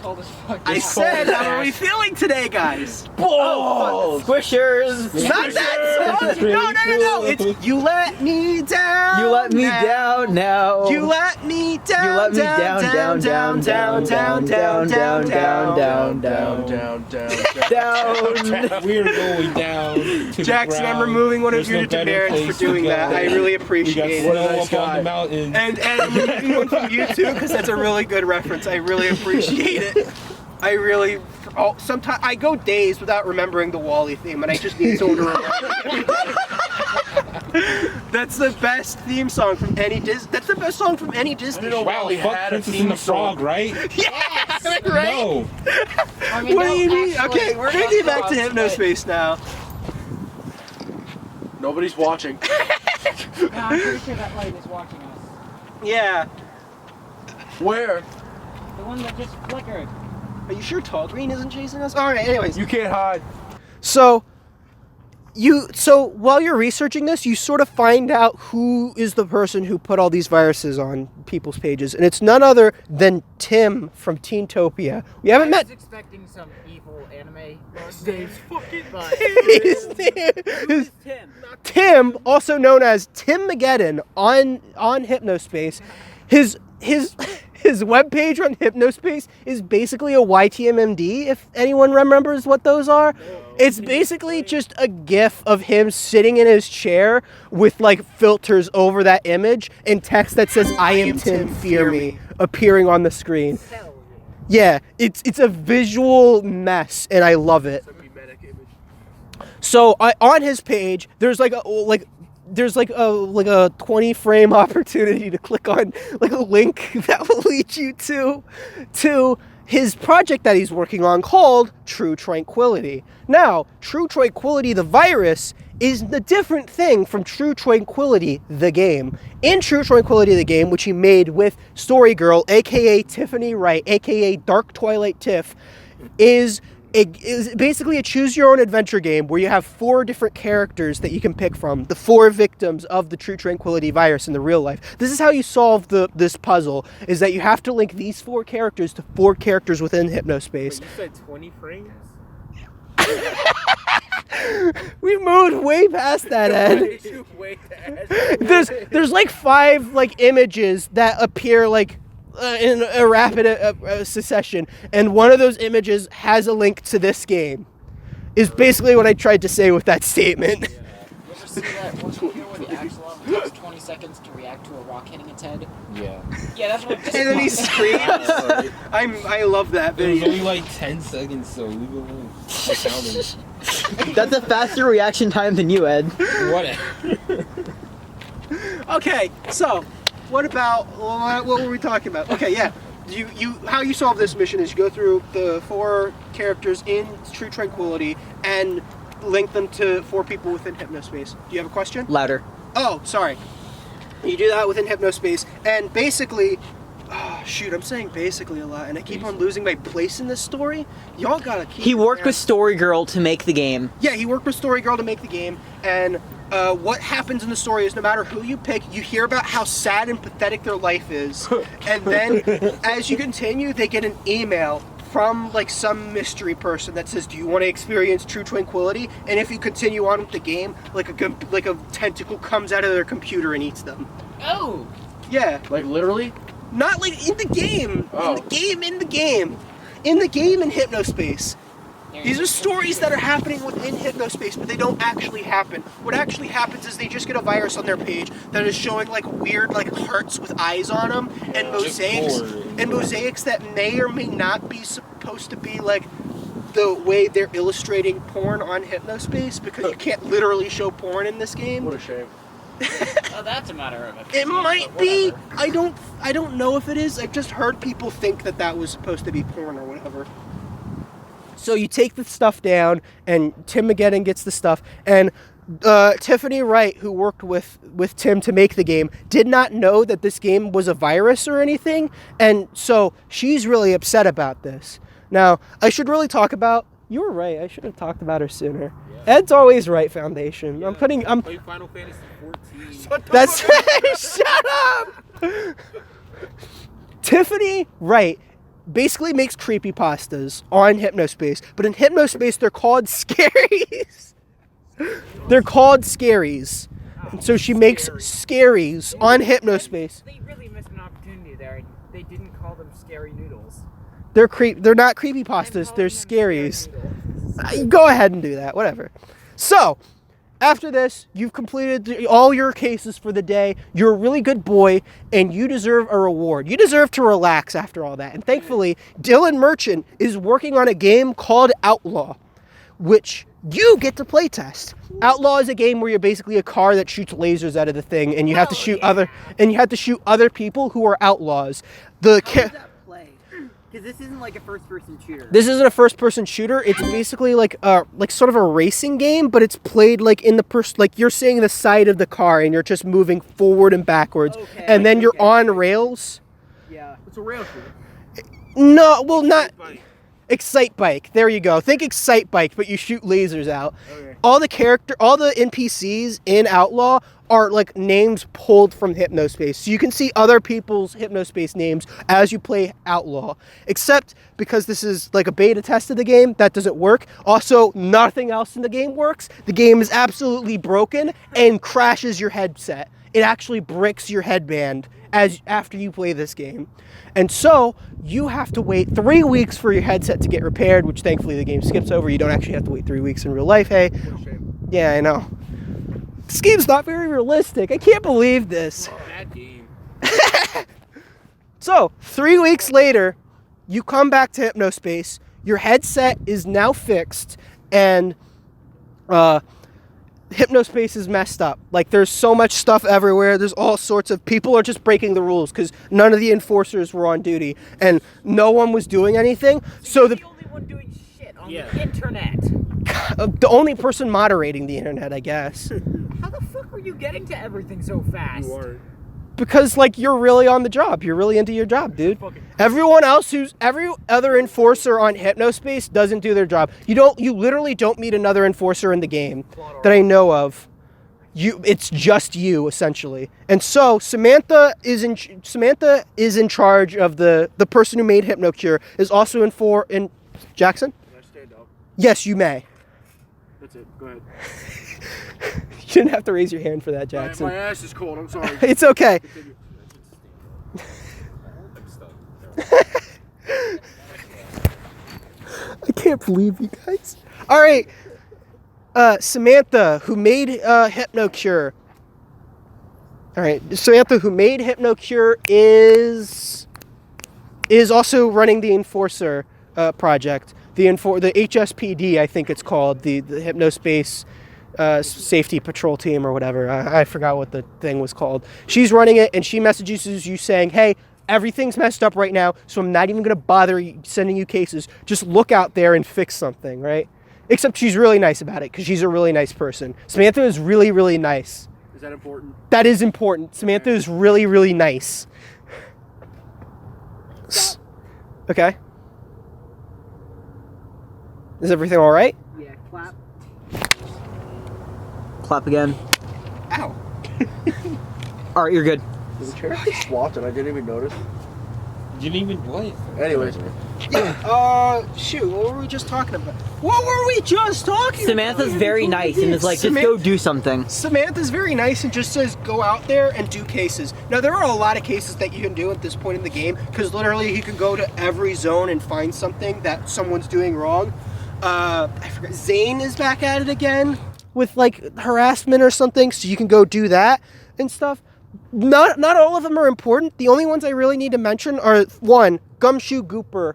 S5: call this fucking.
S3: I said, how are we feeling today, guys?
S2: Balls!
S4: Squishers.
S3: Not that song. No. It's you let me down.
S4: You let me down now.
S3: You let me down.
S4: You let me down.
S1: We're going down. To
S3: Jackson,
S1: the
S3: I'm
S1: ground.
S3: removing one of
S1: There's
S3: your
S1: no better
S3: demerits
S1: place
S3: for
S1: to
S3: doing
S1: go.
S3: that. I really
S1: We got
S3: appreciate it.
S1: snow up on the mountain.
S3: And I'm removing one from you too because that's a really good reference. I really appreciate it. I really. Sometimes I go days without remembering the Wall-E theme, and I just need someone to remind me. That's the best theme song from any Disney. That's the best song from any Disney.
S2: know
S3: show.
S1: Wow,
S2: Wally
S1: fuck
S2: had a
S1: Princess
S2: theme
S1: and the Frog,
S2: song.
S1: right?
S3: Yes, right.
S1: No.
S5: I mean,
S3: What do you
S5: no,
S3: mean?
S5: actually,
S3: Okay, we're gonna get back to Hypnospace now.
S2: Nobody's watching.
S5: No, I'm pretty sure that light is watching us.
S3: Yeah.
S2: Where?
S5: The one that just flickered.
S3: Are you sure Tall Green isn't chasing us? All right. Anyways.
S2: You can't hide.
S3: So while you're researching this, you sort of find out who is the person who put all these viruses on people's pages, and it's none other than Tim from Teentopia. We haven't
S5: I
S3: met.
S5: was expecting some evil anime. Dave's fucking.
S3: His- Tim, also known as Tim Mageddon on Hypnospace, his webpage on Hypnospace is basically a YTMMD, if anyone remembers what those are. It's basically just a GIF of him sitting in his chair with like filters over that image and text that says "I am Tim, fear me" appearing on the screen. Yeah, it's a visual mess, and I love it. So on his page, there's like a 20 frame opportunity to click on like a link that will lead you to his project that he's working on called True Tranquility. Now, True Tranquility, the virus, is a different thing from True Tranquility, the game. In True Tranquility, the game, which he made with Story Girl, aka Tiffany Wright, aka Dark Twilight Tiff, is basically a choose-your-own-adventure game where you have 4 different characters that you can pick from, the 4 victims of the True Tranquility virus in the real life. This is how you solve this puzzle, is that you have to link these 4 characters to 4 characters within Hypnospace.
S1: You said 20 frames?
S3: We moved way past that, Ed.
S1: Way to
S3: There's like 5 like images that appear like in a rapid succession, and one of those images has a link to this game. Is basically what I tried to say with that statement.
S5: You ever see that one video where the axolotl takes 20 seconds to react to a rock hitting its head?
S1: Yeah.
S5: Yeah, that's what.
S3: And then he screams. I love that
S1: It was
S3: video.
S1: only like 10 seconds, so we were counting.
S4: That's a faster reaction time than you, Ed.
S1: Whatever.
S3: Okay, so what were we talking about? Okay, yeah. How you solve this mission is you go through the 4 characters in True Tranquility and link them to 4 people within Hypnospace. Do you have a question?
S4: Louder.
S3: Oh, sorry. You do that within Hypnospace, and basically, I'm saying basically a lot, and I keep on losing my place in this story. Y'all gotta keep.
S4: He worked with Story Girl to make the game.
S3: Yeah, he worked with Story Girl to make the game, and what happens in the story is no matter who you pick, you hear about how sad and pathetic their life is, and then as you continue, they get an email from like some mystery person that says, "Do you want to experience True Tranquility?" And if you continue on with the game, like a tentacle comes out of their computer and eats them.
S5: Oh!
S3: Yeah,
S2: Like literally?
S3: not like in the game.
S2: Oh.
S3: In the game in Hypnospace. These are stories that are happening within Hypnospace, but they don't actually happen. What actually happens is they just get a virus on their page that is showing like weird like hearts with eyes on them and mosaics that may or may not be supposed to be like the way they're illustrating porn on Hypnospace, because you can't literally show porn in this game.
S2: What a shame.
S5: Oh, that's a matter of
S3: It might be. I don't know if it is. I've just heard people think that was supposed to be porn or whatever. So you take the stuff down, and Tim Mageddon gets the stuff, and Tiffany Wright, who worked with Tim to make the game, did not know that this game was a virus or anything, and so she's really upset about this. Now, I should really talk about. You were right. I should have talked about her sooner. Yeah. Ed's always right. Foundation. Yeah. I'm.
S1: Play Final Fantasy 14.
S3: That's shut up. Tiffany Wright basically makes creepypastas on Hypnospace, but in Hypnospace they're called scaries. They're called scaries. And so she makes scaries on Hypnospace.
S5: They really missed an opportunity there. They didn't call them scary noodles.
S3: They're not creepypastas, they're scaries. Go ahead and do that, whatever. So, after this, you've completed all your cases for the day. You're a really good boy, and you deserve a reward. You deserve to relax after all that. And thankfully, Dylan Merchant is working on a game called Outlaw, which you get to playtest. Outlaw is a game where you're basically a car that shoots lasers out of the thing, and you have to shoot other people who are outlaws.
S4: How does that play? Because this isn't like a first-person shooter.
S3: This isn't a first-person shooter. It's basically like sort of a racing game, but it's played like in the like you're seeing the side of the car and you're just moving forward and backwards, and then you're on rails.
S4: Yeah.
S2: It's a rail shooter.
S3: No, well, not Excite Bike. There you go. Think Excite Bike, but you shoot lasers out.
S2: Okay.
S3: All the NPCs in Outlaw are like names pulled from Hypnospace. So you can see other people's Hypnospace names as you play Outlaw. Except because this is like a beta test of the game, that doesn't work. Also, nothing else in the game works. The game is absolutely broken and crashes your headset. It actually bricks your headband after you play this game. And so you have to wait 3 weeks for your headset to get repaired, which thankfully the game skips over. You don't actually have to wait 3 weeks in real life. Hey, yeah, I know. This game's not very realistic. I can't believe this.
S1: Bad game.
S3: So 3 weeks later, you come back to Hypnospace. Your headset is now fixed, and Hypnospace is messed up. Like, there's so much stuff everywhere. There's all sorts of people are just breaking the rules because none of the enforcers were on duty and no one was doing anything. So
S5: the only one doing shit on the internet.
S3: the only person moderating the internet, I guess.
S5: How the fuck were you getting to everything so fast?
S2: You are.
S3: Because, like, you're really on the job. You're really into your job, dude. Every other enforcer on Hypnospace doesn't do their job. You literally don't meet another enforcer in the game that I know of. It's just you, essentially. And so Samantha is in charge of the person who made HypnoCure is also in Jackson?
S2: Can I stand up?
S3: Yes, you may.
S2: That's it. Go ahead.
S3: You didn't have to raise your hand for that, Jackson.
S2: My ass is cold. I'm sorry.
S3: It's okay. I can't believe you guys. All right. Samantha, who made HypnoCure. All right. Samantha, who made HypnoCure, is also running the Enforcer project. The HSPD, I think it's called, the Hypnospace Safety Patrol Team or whatever. I forgot what the thing was called. She's running it, and she messages you saying, hey, everything's messed up right now, so I'm not even going to bother sending you cases. Just look out there and fix something, right? Except she's really nice about it, because she's a really nice person. Samantha is really, really nice.
S2: Is that important?
S3: That is important. Samantha is really, really nice. Okay. Is everything all right?
S4: Yeah, clap. Clap again.
S3: Ow.
S4: All right, you're good.
S2: The chair swapped and I didn't even notice.
S1: You didn't even what?
S2: Anyways.
S3: Shoot, what were we just talking about? What were we just talking
S4: Samantha's
S3: about?
S4: very nice and is like, just go do something.
S3: Samantha's very nice and just says, go out there and do cases. Now, there are a lot of cases that you can do at this point in the game, because literally you can go to every zone and find something that someone's doing wrong. I forgot, Zane is back at it again with, like, harassment or something, so you can go do that and stuff. Not all of them are important. The only ones I really need to mention are, one, Gumshoe Gooper.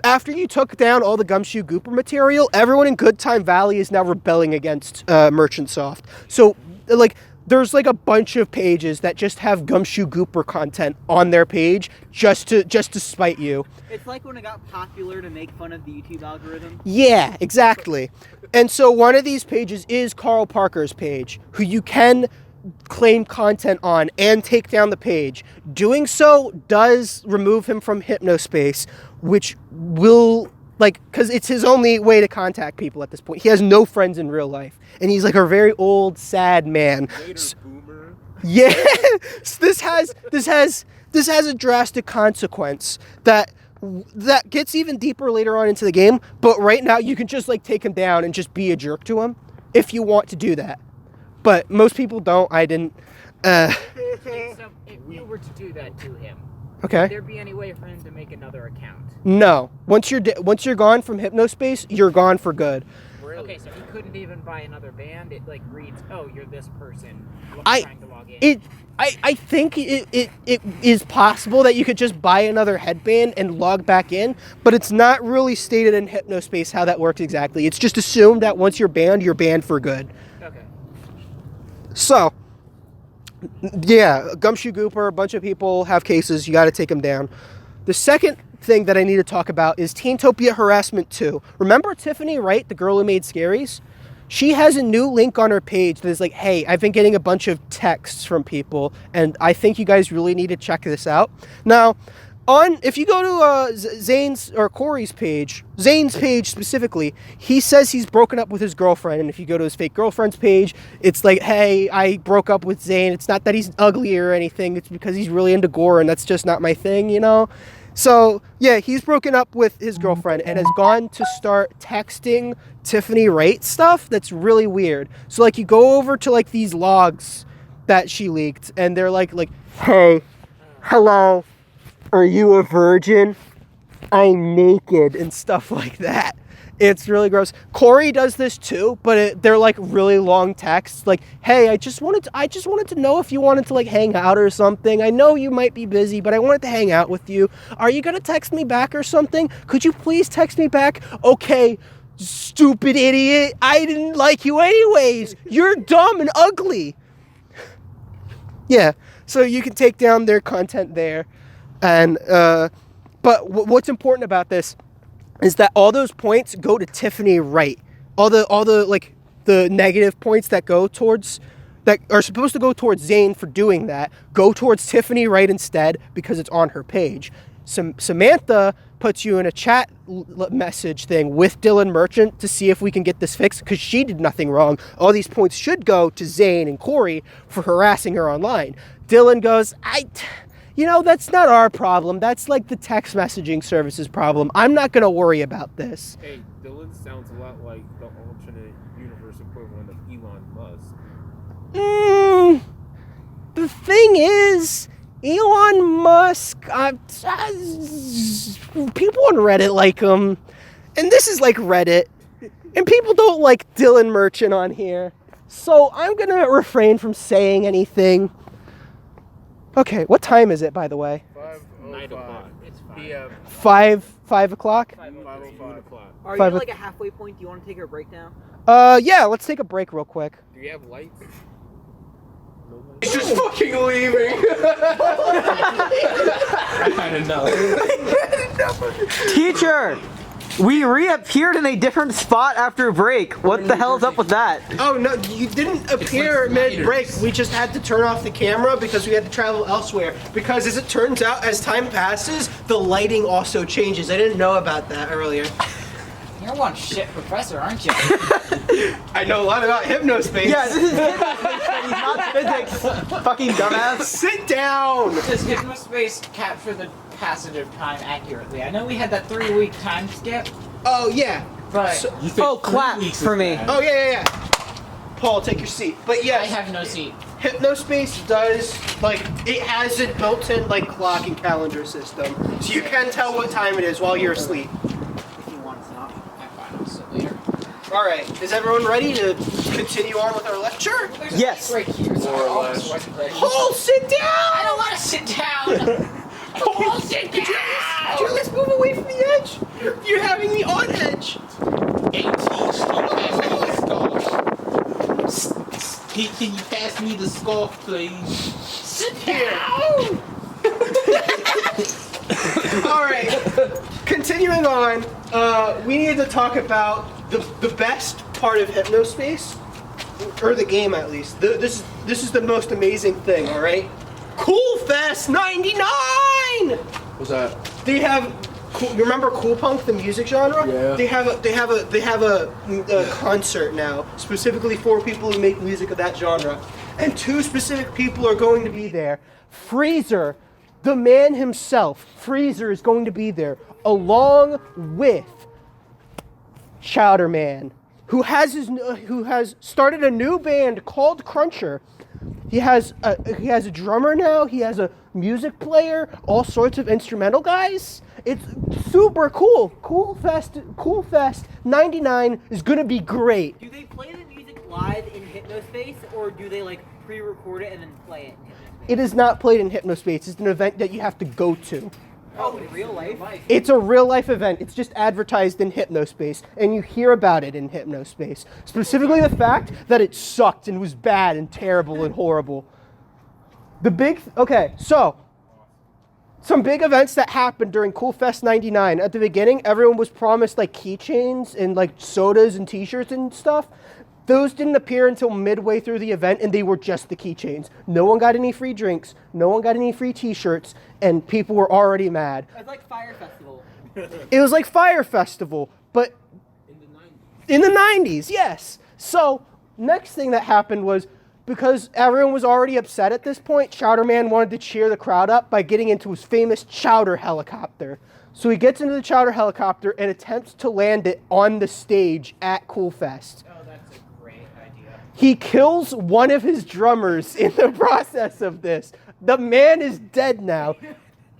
S3: After you took down all the Gumshoe Gooper material, everyone in Good Time Valley is now rebelling against Merchant Soft. So, like, there's like a bunch of pages that just have Gumshoe Gooper content on their page just to spite you.
S4: It's like when it got popular to make fun of the YouTube algorithm.
S3: Yeah, exactly. And so one of these pages is Carl Parker's page, who you can claim content on and take down the page. Doing so does remove him from Hypnospace, which will, like, because it's his only way to contact people at this point. He has no friends in real life, and he's like a very old, sad man.
S1: Later, boomer.
S3: Yeah, this has this has a drastic consequence that gets even deeper later on into the game, but right now you can just like take him down and just be a jerk to him if you want to do that. But most people don't. I didn't.
S5: So if you were to do that to him,
S3: Okay.
S5: would there be any way for him to make another account?
S3: No. Once you're gone from Hypnospace, you're gone for good.
S5: Okay, so he couldn't even buy another band. It like reads, "Oh, you're this person." Trying to log in.
S3: I think it is possible that you could just buy another headband and log back in, but it's not really stated in Hypnospace how that works exactly. It's just assumed that once you're banned for good.
S5: Okay.
S3: So, yeah, Gumshoe Gooper, a bunch of people have cases. You got to take them down. The second thing that I need to talk about is Teentopia Harassment 2. Remember Tiffany Wright, the girl who made Scaries? She has a new link on her page that is like, hey, I've been getting a bunch of texts from people, and I think you guys really need to check this out. Now, if you go to Zane's or Corey's page, Zane's page specifically, he says he's broken up with his girlfriend. And if you go to his fake girlfriend's page, it's like, hey, I broke up with Zane. It's not that he's ugly or anything. It's because he's really into gore, and that's just not my thing, you know? So, yeah, he's broken up with his girlfriend and has gone to start texting Tiffany Wright stuff that's really weird. So, like, you go over to, like, these logs that she leaked, and they're like, hey, hello, are you a virgin? I'm naked, and stuff like that. It's really gross. Corey does this too, but they're like really long texts. Like, hey, I just wanted to know if you wanted to like hang out or something. I know you might be busy, but I wanted to hang out with you. Are you gonna text me back or something? Could you please text me back? Okay, stupid idiot. I didn't like you anyways. You're dumb and ugly. Yeah, so you can take down their content there, and but what's important about this is that all those points go to Tiffany Wright. All the like the negative points that go towards that are supposed to go towards Zane for doing that go towards Tiffany Wright instead because it's on her page. Samantha puts you in a chat message thing with Dylan Merchant to see if we can get this fixed because she did nothing wrong. All these points should go to Zane and Corey for harassing her online. Dylan goes, that's not our problem. That's like the text messaging services problem. I'm not going to worry about this.
S1: Hey, Dylan sounds a lot like the alternate universe equivalent of Elon Musk.
S3: The thing is, Elon Musk, people on Reddit like him. And this is like Reddit. And people don't like Dylan Merchant on here. So I'm going to refrain from saying anything. Okay, what time is it, by the way?
S1: 5:05 p.m.
S3: 5 o'clock?
S1: 5:05.
S4: Are
S3: Five
S4: you
S3: o-
S4: like a halfway point? Do you want to take a break now?
S3: Yeah, let's take a break real quick.
S1: Do you have lights?
S2: He's just fucking leaving.
S1: I don't know.
S4: Teacher! We reappeared in a different spot after a break. What the hell is up with that?
S3: Oh, no, you didn't appear mid-break. We just had to turn off the camera because we had to travel elsewhere. Because as it turns out, as time passes, the lighting also changes. I didn't know about that earlier.
S5: You're one shit professor, aren't you?
S3: I know a lot about Hypnospace.
S4: Yeah, this is Hypnospace, not physics. Fucking dumbass.
S3: Sit down!
S5: Does Hypnospace capture the passage of time accurately? I know we had that 3-week time skip,
S3: Oh, yeah.
S5: but
S1: You said
S4: Oh,
S1: 3
S4: clap
S1: weeks
S4: for
S1: is
S4: me.
S1: bad.
S3: Oh, yeah. Paul, take your seat. But
S5: I
S3: yes,
S5: have no seat.
S3: Hypnospace does, like, it has a built-in, like, clock and calendar system. So you can tell what time it is while you're asleep.
S5: If you want to not, I'm fine. I'll sit later.
S3: All right, is everyone ready to continue on with our lecture?
S5: There's
S4: Yes.
S5: a break here, so
S1: More or
S5: I almost
S1: less.
S5: wasn't ready.
S3: Paul, sit down!
S5: I don't want to sit down. Paul, sit down.
S3: Dude, let's move away from the edge. You're having me on edge.
S1: Can you pass me the scarf, please?
S5: Sit down.
S3: All right, continuing on, we need to talk about the best part of Hypnospace, or the game at least. This is the most amazing thing. All right, Cool Fest '99.
S2: What's that?
S3: They have. You remember Cool Punk, the music genre?
S2: Yeah.
S3: They have a concert now, specifically for people who make music of that genre, and 2 specific people are going to be there. Freezer, the man himself, Freezer, is going to be there, along with Chowder Man, who has started a new band called Cruncher. He has a drummer now. He has a music player, all sorts of instrumental guys. It's super cool. Cool Fest 99 is gonna be great.
S4: Do they play the music live in Hypnospace, or do they like pre-record it and then play it in Hypnospace?
S3: It is not played in Hypnospace. It's an event that you have to go to.
S4: Oh, in real life?
S3: It's a real life event. It's just advertised in Hypnospace, and you hear about it in Hypnospace. Specifically the fact that it sucked and was bad and terrible and horrible. So some big events that happened during Cool Fest 99. At the beginning, everyone was promised like keychains and like sodas and t-shirts and stuff. Those didn't appear until midway through the event, and they were just the keychains. No one got any free drinks, no one got any free t-shirts, and people were already mad.
S4: It's like Fire Festival.
S3: It was like Fire Festival, but in the 90s, yes. So, next thing that happened was, because everyone was already upset at this point, Chowder Man wanted to cheer the crowd up by getting into his famous Chowder helicopter. So he gets into the Chowder helicopter and attempts to land it on the stage at Cool Fest.
S5: Oh, that's a great idea.
S3: He kills one of his drummers in the process of this. The man is dead now.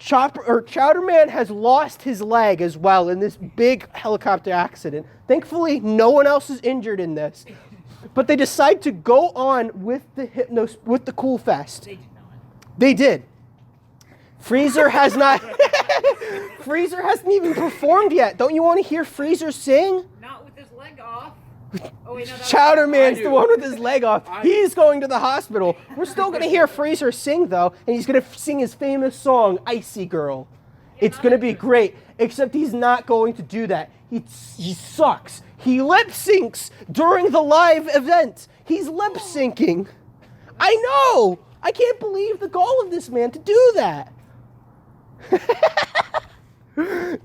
S3: Chowder Man has lost his leg as well in this big helicopter accident. Thankfully, no one else is injured in this. But they decide to go on with the Cool Fest.
S5: They did not.
S3: They did. Freezer has not. Freezer hasn't even performed yet. Don't you want to hear Freezer sing?
S5: Not with his leg off. Oh, wait, no, that
S3: Chowder
S5: was-
S3: Man's the one with his leg off. He's going to the hospital. We're still going to hear Freezer sing, though, and he's going to sing his famous song, Icy Girl. It's going to be great, except he's not going to do that. He sucks. He lip syncs during the live event. He's lip syncing. I know. I can't believe the goal of this man to do that.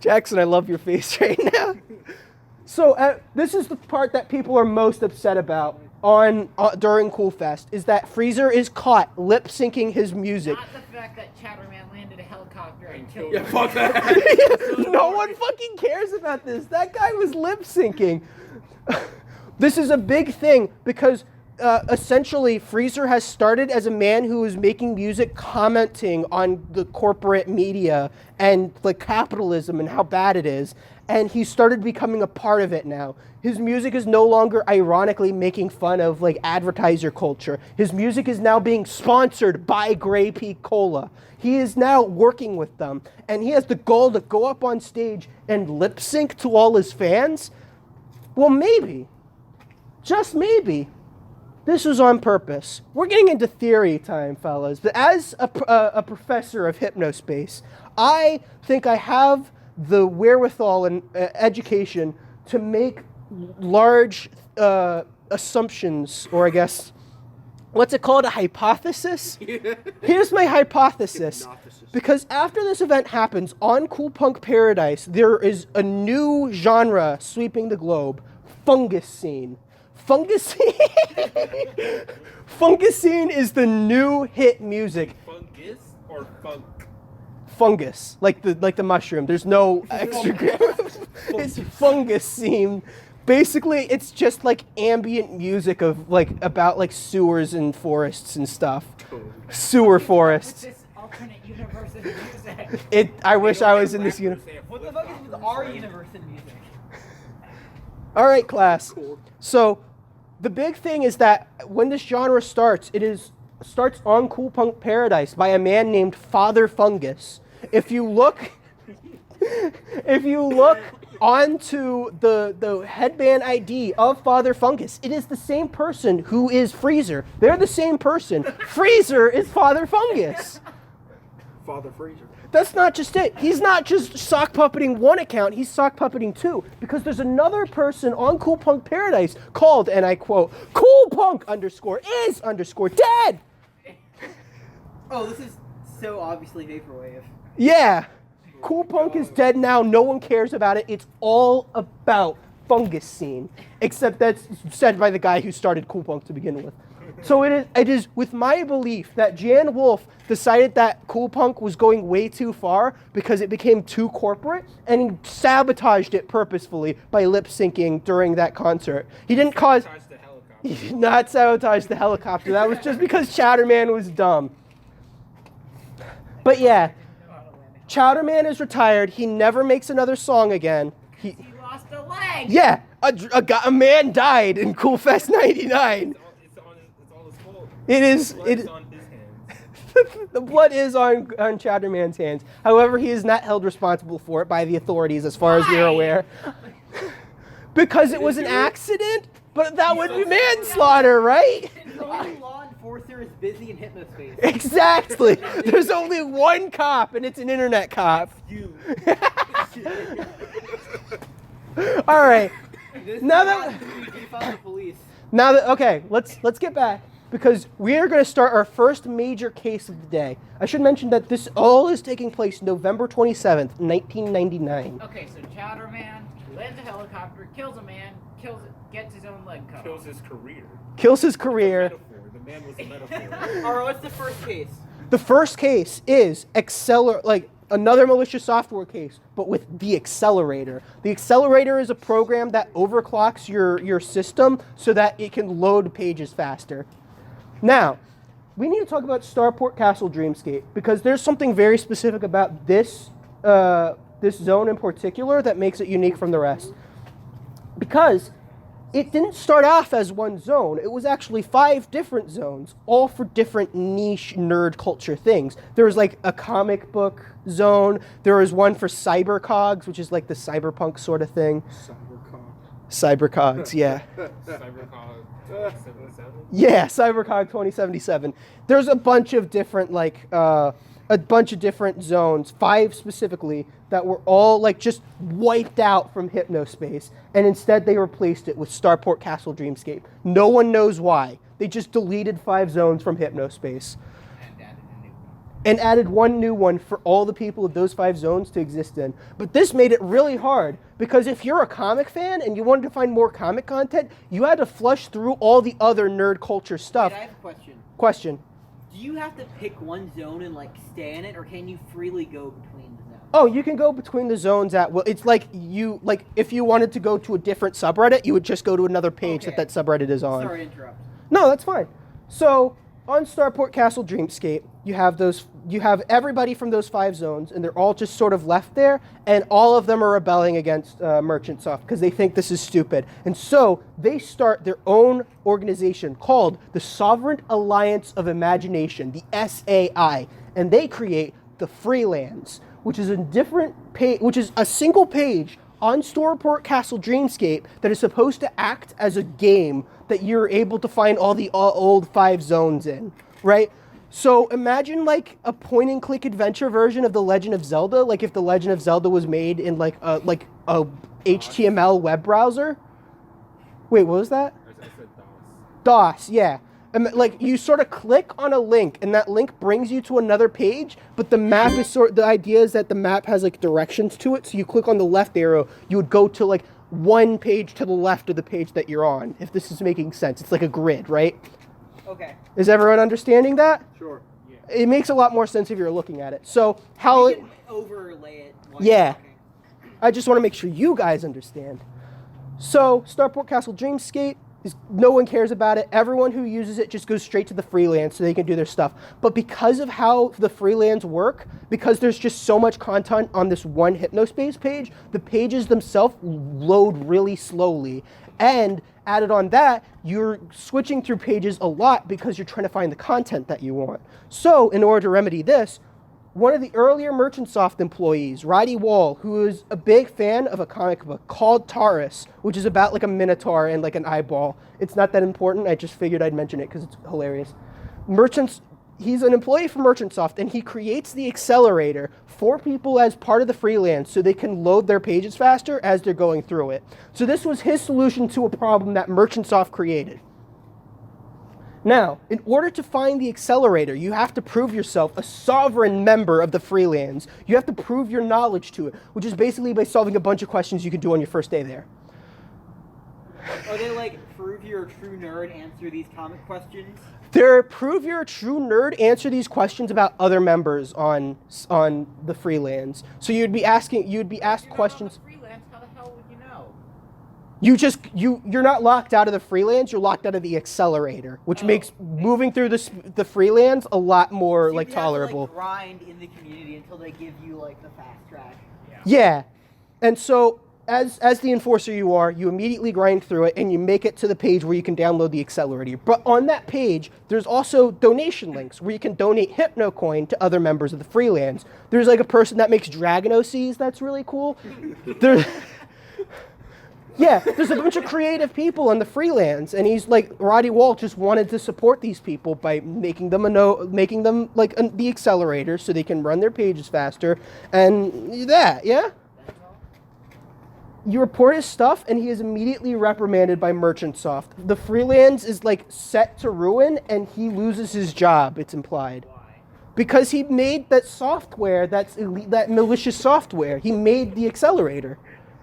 S3: Jackson, I love your face right now. So this is the part that people are most upset about during Cool Fest, is that Freezer is caught lip syncing his music.
S5: Not the fact that Chowder Man landed a helicopter and killed
S1: Yeah,
S5: him.
S1: fuck that.
S3: No one fucking cares about this. That guy was lip syncing. This is a big thing because essentially Freezer has started as a man who is making music commenting on the corporate media and like capitalism and how bad it is. And he started becoming a part of it now. His music is no longer ironically making fun of like advertiser culture. His music is now being sponsored by Grey Peak Cola. He is now working with them, and he has the goal to go up on stage and lip sync to all his fans. Well, maybe, just maybe, this was on purpose. We're getting into theory time, fellas. But as a professor of Hypnospace, I think I have the wherewithal and education to make large assumptions, or I guess, what's it called, a hypothesis? Here's my hypothesis. Because after this event happens on Cool Punk Paradise, there is a new genre sweeping the globe, fungus scene. Fungus scene is the new hit music.
S1: Fungus or funk?
S3: Fungus, like the mushroom. There's no extra grammar. It's fungus scene. Basically, it's just like ambient music of like about like sewers and forests and stuff. Sewer
S5: What's
S3: forests.
S5: this alternate universe of music?
S3: I wish I was in this universe.
S4: What the fuck is with our universe in music?
S3: All right, class. So the big thing is that when this genre starts, starts on Cool Punk Paradise by a man named Father Fungus. If you look onto the headband ID of Father Fungus, it is the same person who is Freezer. They're the same person. Freezer is Father Fungus.
S2: Father Freezer.
S3: That's not just it. He's not just sock puppeting one account, he's sock puppeting two. Because there's another person on Cool Punk Paradise called, and I quote, Cool Punk _ is _ dead.
S4: Oh, this is so obviously vaporwave.
S3: Yeah. Cool Punk is dead now. No one cares about it. It's all about fungus scene, except that's said by the guy who started Cool Punk to begin with. So it is with my belief that Jan Wolf decided that Cool Punk was going way too far because it became too corporate, and he sabotaged it purposefully by lip syncing during that concert. He didn't cause.
S1: Sabotage the helicopter.
S3: He did not sabotage the helicopter. That was just because Chowderman was dumb. But yeah, Chowderman is retired. He never makes another song again.
S5: He lost a leg.
S3: Yeah, a man died in Cool Fest '99.
S1: It's all his fault.
S3: It is.
S1: Blood's
S3: It.
S1: on his hands.
S3: The blood is on Chowderman's hands. However, he is not held responsible for it by the authorities, as far as we're aware. Because it was an accident? But that would be manslaughter, right?
S4: The only law enforcer is busy in Hypnospace.
S3: Exactly. There's only one cop, and it's an internet cop.
S1: You.
S3: All right. Now that okay, let's get back, because we are going to start our first major case of the day. I should mention that this all is taking place November 27th, 1999.
S5: Okay, so Chowder Man lands a helicopter, kills a man, gets his own leg cut
S1: Kills
S5: off.
S1: his career.
S3: Kills his career.
S1: Metaphor. The man was a metaphor.
S4: Alright, what's the first case?
S3: The first case is another malicious software case, but with the accelerator. The accelerator is a program that overclocks your system so that it can load pages faster. Now, we need to talk about Starport Castle Dreamscape, because there's something very specific about this zone in particular that makes it unique from the rest. Because it didn't start off as one zone. It was actually 5 different zones, all for different niche nerd culture things. There was like a comic book zone. There was one for cybercogs, which is like the cyberpunk sort of thing. Cybercogs, yeah.
S1: Cybercog 77?
S3: Yeah, Cybercog 2077. There's a bunch of different zones, 5 specifically, that were all like just wiped out from Hypnospace, and instead they replaced it with Starport Castle Dreamscape. No one knows why. They just deleted 5 zones from Hypnospace and added one new one for all the people of those 5 zones to exist in. But this made it really hard, because if you're a comic fan and you wanted to find more comic content, you had to flush through all the other nerd culture stuff.
S4: Wait, I have a question.
S3: Question.
S4: Do you have to pick one zone and like stay in it, or can you freely go between the zones?
S3: Oh, you can go between the zones at will. It's like if you wanted to go to a different subreddit, you would just go to another page
S4: Okay.
S3: that subreddit is on.
S4: Sorry to interrupt.
S3: No, that's fine. So on Starport Castle Dreamscape, you have everybody from those 5 zones, and they're all just sort of left there, and all of them are rebelling against Merchantsoft because they think this is stupid. And so they start their own organization called the Sovereign Alliance of Imagination, the SAI, and they create the Freelands, which is a single page on Starport Castle Dreamscape that is supposed to act as a game that you're able to find all the old 5 zones in, right? So imagine like a point-and-click adventure version of The Legend of Zelda, like if The Legend of Zelda was made in like a HTML web browser. Wait, what was that?
S1: I said
S3: DOS, yeah. Like you sort of click on a link, and that link brings you to another page, but the map is the idea is that the map has like directions to it, so you click on the left arrow, you would go to like one page to the left of the page that you're on, if this is making sense. It's like a grid, right?
S4: Okay.
S3: Is everyone understanding that?
S2: Sure.
S1: Yeah.
S3: It makes a lot more sense if you're looking at it. So how
S4: You can overlay it. While you're
S3: Yeah.
S4: talking.
S3: I just want to make sure you guys understand. So Starport Castle Dreamscape no one cares about it. Everyone who uses it just goes straight to the freelance so they can do their stuff. But because of how the freelance work, because there's just so much content on this one Hypnospace page, the pages themselves load really slowly. And added on that, you're switching through pages a lot because you're trying to find the content that you want. So in order to remedy this, one of the earlier Merchantsoft employees, Roddy Wall, who is a big fan of a comic book called Taurus, which is about like a minotaur and like an eyeball. It's not that important. I just figured I'd mention it because it's hilarious. He's an employee for Merchantsoft, and he creates the accelerator for people as part of the freelance so they can load their pages faster as they're going through it. So this was his solution to a problem that Merchantsoft created. Now, in order to find the accelerator, you have to prove yourself a sovereign member of the freelance. You have to prove your knowledge to it, which is basically by solving a bunch of questions you can do on your first day there.
S4: Are they like prove you're a true nerd, answer these comic questions?
S3: They're prove you're a true nerd, answer these questions about other members on the freelance. So you'd be asked questions.
S5: Freelance, how the hell would you know?
S3: You're not locked out of the freelance, you're locked out of the accelerator, which makes moving through the freelance a lot more
S4: So
S3: like
S4: you have
S3: tolerable.
S4: to, like, grind in the community until they give you like the fast track.
S3: Yeah. And so as the enforcer you immediately grind through it and you make it to the page where you can download the accelerator. But on that page, there's also donation links where you can donate HypnoCoin to other members of the freelance. There's like a person that makes Dragon OCs that's really cool. There's a bunch of creative people on the freelance, and he's like, Roddy Walt just wanted to support these people by making them the accelerator so they can run their pages faster, and You report his stuff, and he is immediately reprimanded by Merchantsoft. The freelance is like set to ruin, and he loses his job. It's implied.
S5: Why?
S3: Because he made that software, that malicious software. He made the accelerator.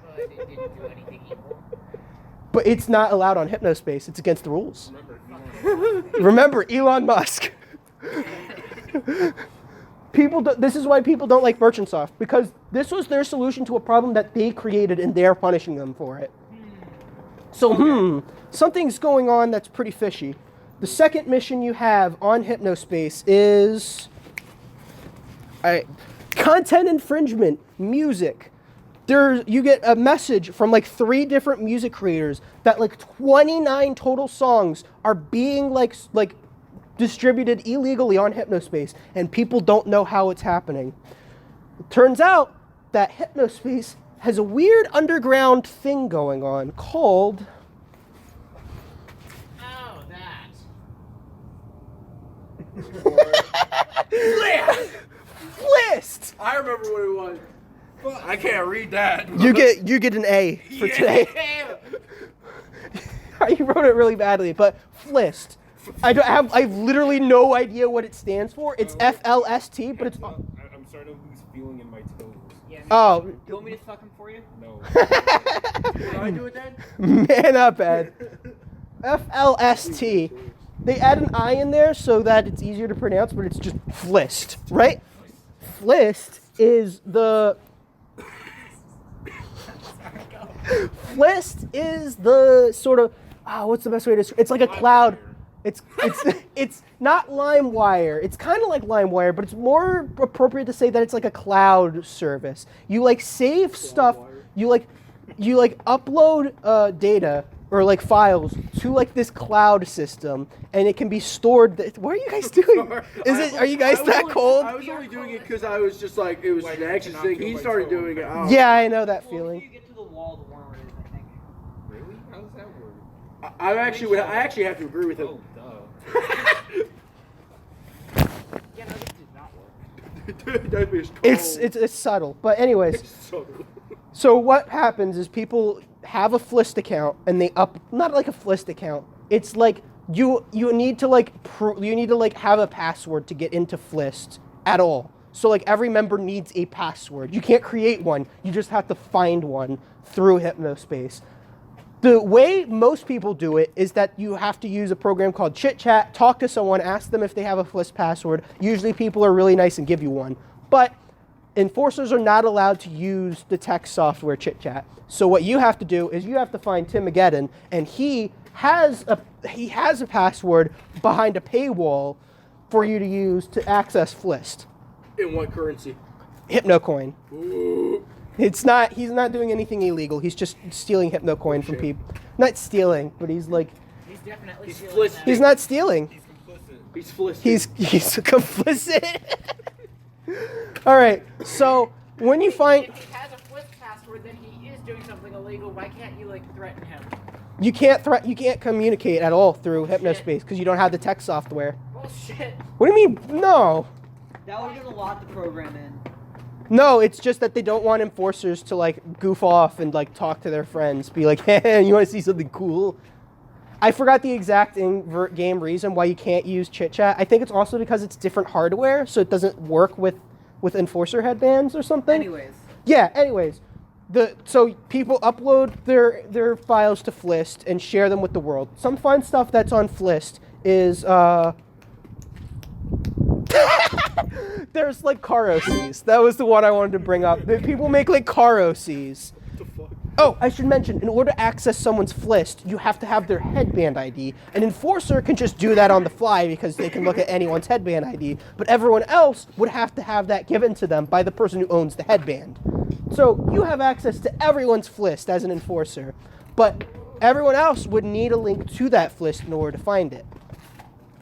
S5: But it didn't do anything evil.
S3: But it's not allowed on Hypnospace. It's against the rules. Remember, Elon Musk. This is why people don't like Merchantsoft, because this was their solution to a problem that they created, and they're punishing them for it. So, something's going on that's pretty fishy. The second mission you have on Hypnospace is content infringement, music. You get a message from like 3 different music creators that like 29 total songs are being like distributed illegally on Hypnospace, and people don't know how it's happening. It turns out that Hypnospace has a weird underground thing going on called...
S5: Oh, that.
S3: List!
S2: I remember what it was. I can't read that.
S3: You get an A for today. You wrote it really badly, but Flist. I have literally no idea what it stands for. It's FLST, but it's...
S1: I'm starting to lose feeling in my toes.
S5: Yeah,
S3: Oh.
S4: You want me to suck them for you?
S1: No.
S2: Can I do it then?
S3: Man up, Ed. FLST. They add an I in there so that it's easier to pronounce, but it's just Flist, right? Flist is the... Flist is the sort of... what's the best way to describe it? It's like a cloud... It's not LimeWire. It's kind of like LimeWire, but it's more appropriate to say that it's like a cloud service. You like save stuff. You like upload data or like files to like this cloud system, and it can be stored. What are you guys doing? Are you guys that cold?
S2: I was only doing it because I was just like, it was an action thing. He started doing it.
S3: Yeah, I know that
S4: Well, the
S3: feeling.
S4: closer you get to the wall, the warmer it is, I think.
S1: Really? How does that work?
S2: I actually have to agree with him.
S1: Oh, duh.
S5: Yeah, no, this did not work.
S2: That'd be cold.
S3: It's subtle, but anyways. So what happens is people have a Flist account, and they not like a Flist account. It's like you need to have a password to get into Flist at all. So like every member needs a password. You can't create one. You just have to find one through Hypnospace. The way most people do it is that you have to use a program called Chit Chat, talk to someone, ask them if they have a Flist password. Usually people are really nice and give you one. But enforcers are not allowed to use the text software Chit Chat. So what you have to do is you have to find Tim Mageddon, and he has a password behind a paywall for you to use to access Flist.
S2: In what currency?
S3: HypnoCoin.
S2: Ooh.
S3: He's not doing anything illegal. He's just stealing HypnoCoin from people. Not stealing, but he's like...
S5: He's definitely stealing
S2: Flist.
S5: that.
S3: He's not stealing.
S1: He's complicit.
S2: He's flisted.
S3: He's complicit. All right, so when you find...
S5: If he has a Flip password, then he is doing something illegal. Why can't you, like, threaten him?
S3: You can't communicate at all through Hypnospace because you don't have the tech software.
S5: Bullshit.
S3: What do you mean? No.
S4: That would have been a lot to program in.
S3: No, it's just that they don't want enforcers to like goof off and like talk to their friends, be like, hey, you want to see something cool? I forgot the exact in-game reason why you can't use Chit Chat. I think it's also because it's different hardware, so it doesn't work with enforcer headbands or something.
S4: Anyways.
S3: Yeah, anyways. So people upload their files to Flist and share them with the world. Some fun stuff that's on Flist is there's like car OCs. That was the one I wanted to bring up. People make like car OCs. Oh, I should mention, in order to access someone's Flist, you have to have their headband ID. An enforcer can just do that on the fly because they can look at anyone's headband ID, but everyone else would have to have that given to them by the person who owns the headband. So you have access to everyone's Flist as an enforcer, but everyone else would need a link to that Flist in order to find it.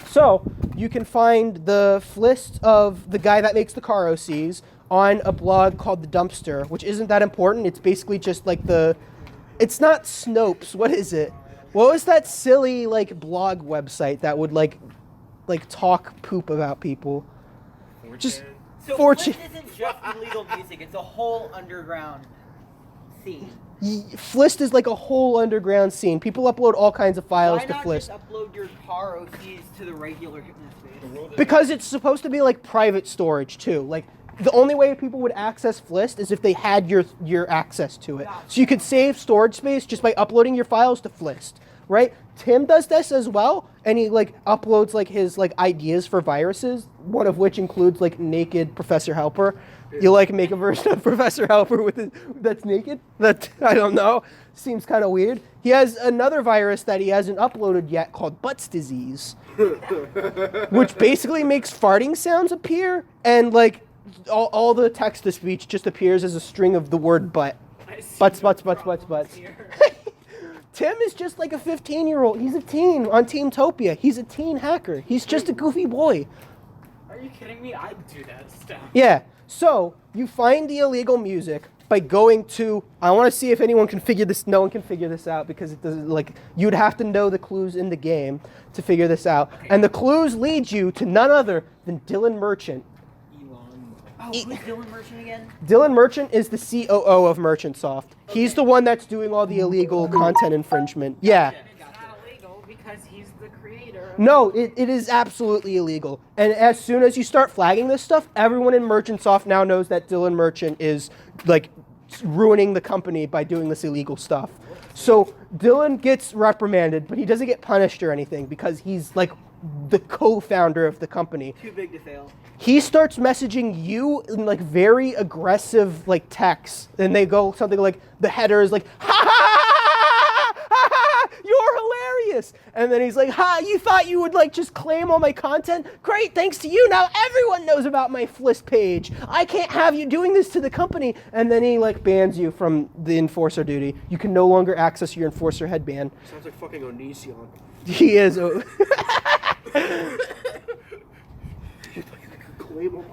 S3: So you can find the Flist of the guy that makes the car OCs on a blog called The Dumpster, which isn't that important. It's basically just like it's not Snopes. What is it? What was that silly like blog website that would like talk poop about people? Just
S4: So
S3: Fortune.
S4: Flist isn't just illegal music, it's a whole underground scene.
S3: Flist is like a whole underground scene. People upload all kinds of files
S4: Why
S3: to
S4: not
S3: Flist.
S4: just upload your car OCs to the regular Hypnospace?
S3: Because it's supposed to be like private storage too. Like the only way people would access Flist is if they had your access to it. So you could save storage space just by uploading your files to Flist, right? Tim does this as well, and he like uploads like his like ideas for viruses, one of which includes like naked Professor Helper. You like make a version of Professor Helper that's naked? That I don't know. Seems kind of weird. He has another virus that he hasn't uploaded yet called Butts Disease, which basically makes farting sounds appear, and like all the text to speech just appears as a string of the word butt. Butts. Tim is just like a 15-year-old. He's a teen on Teamtopia. He's a teen hacker. He's just a goofy boy.
S5: Are you kidding me? I'd do that stuff.
S3: Yeah. So you find the illegal music by going to. I want to see if anyone can figure this. No one can figure this out because it doesn't. Like you'd have to know the clues in the game to figure this out. Okay. And the clues lead you to none other than Dylan Merchant.
S4: Oh, who's Dylan Merchant again?
S3: Dylan Merchant is the COO of Merchantsoft. Okay. He's the one that's doing all the illegal content infringement. Yeah.
S5: It's not illegal because he's the creator.
S3: No, it is absolutely illegal. And as soon as you start flagging this stuff, everyone in Merchantsoft now knows that Dylan Merchant is like ruining the company by doing this illegal stuff. So Dylan gets reprimanded, but he doesn't get punished or anything because he's like the co-founder of the company.
S4: Too big to fail.
S3: He starts messaging you in like very aggressive like texts, and they go something like the header is like ha ha ha ha ha ha, you're hilarious, and then he's like ha, you thought you would like just claim all my content? Great, thanks to you now everyone knows about my Flist page. I can't have you doing this to the company. And then he like bans you from the enforcer duty. You can no longer access your enforcer headband.
S2: Sounds like fucking Onision.
S3: He is.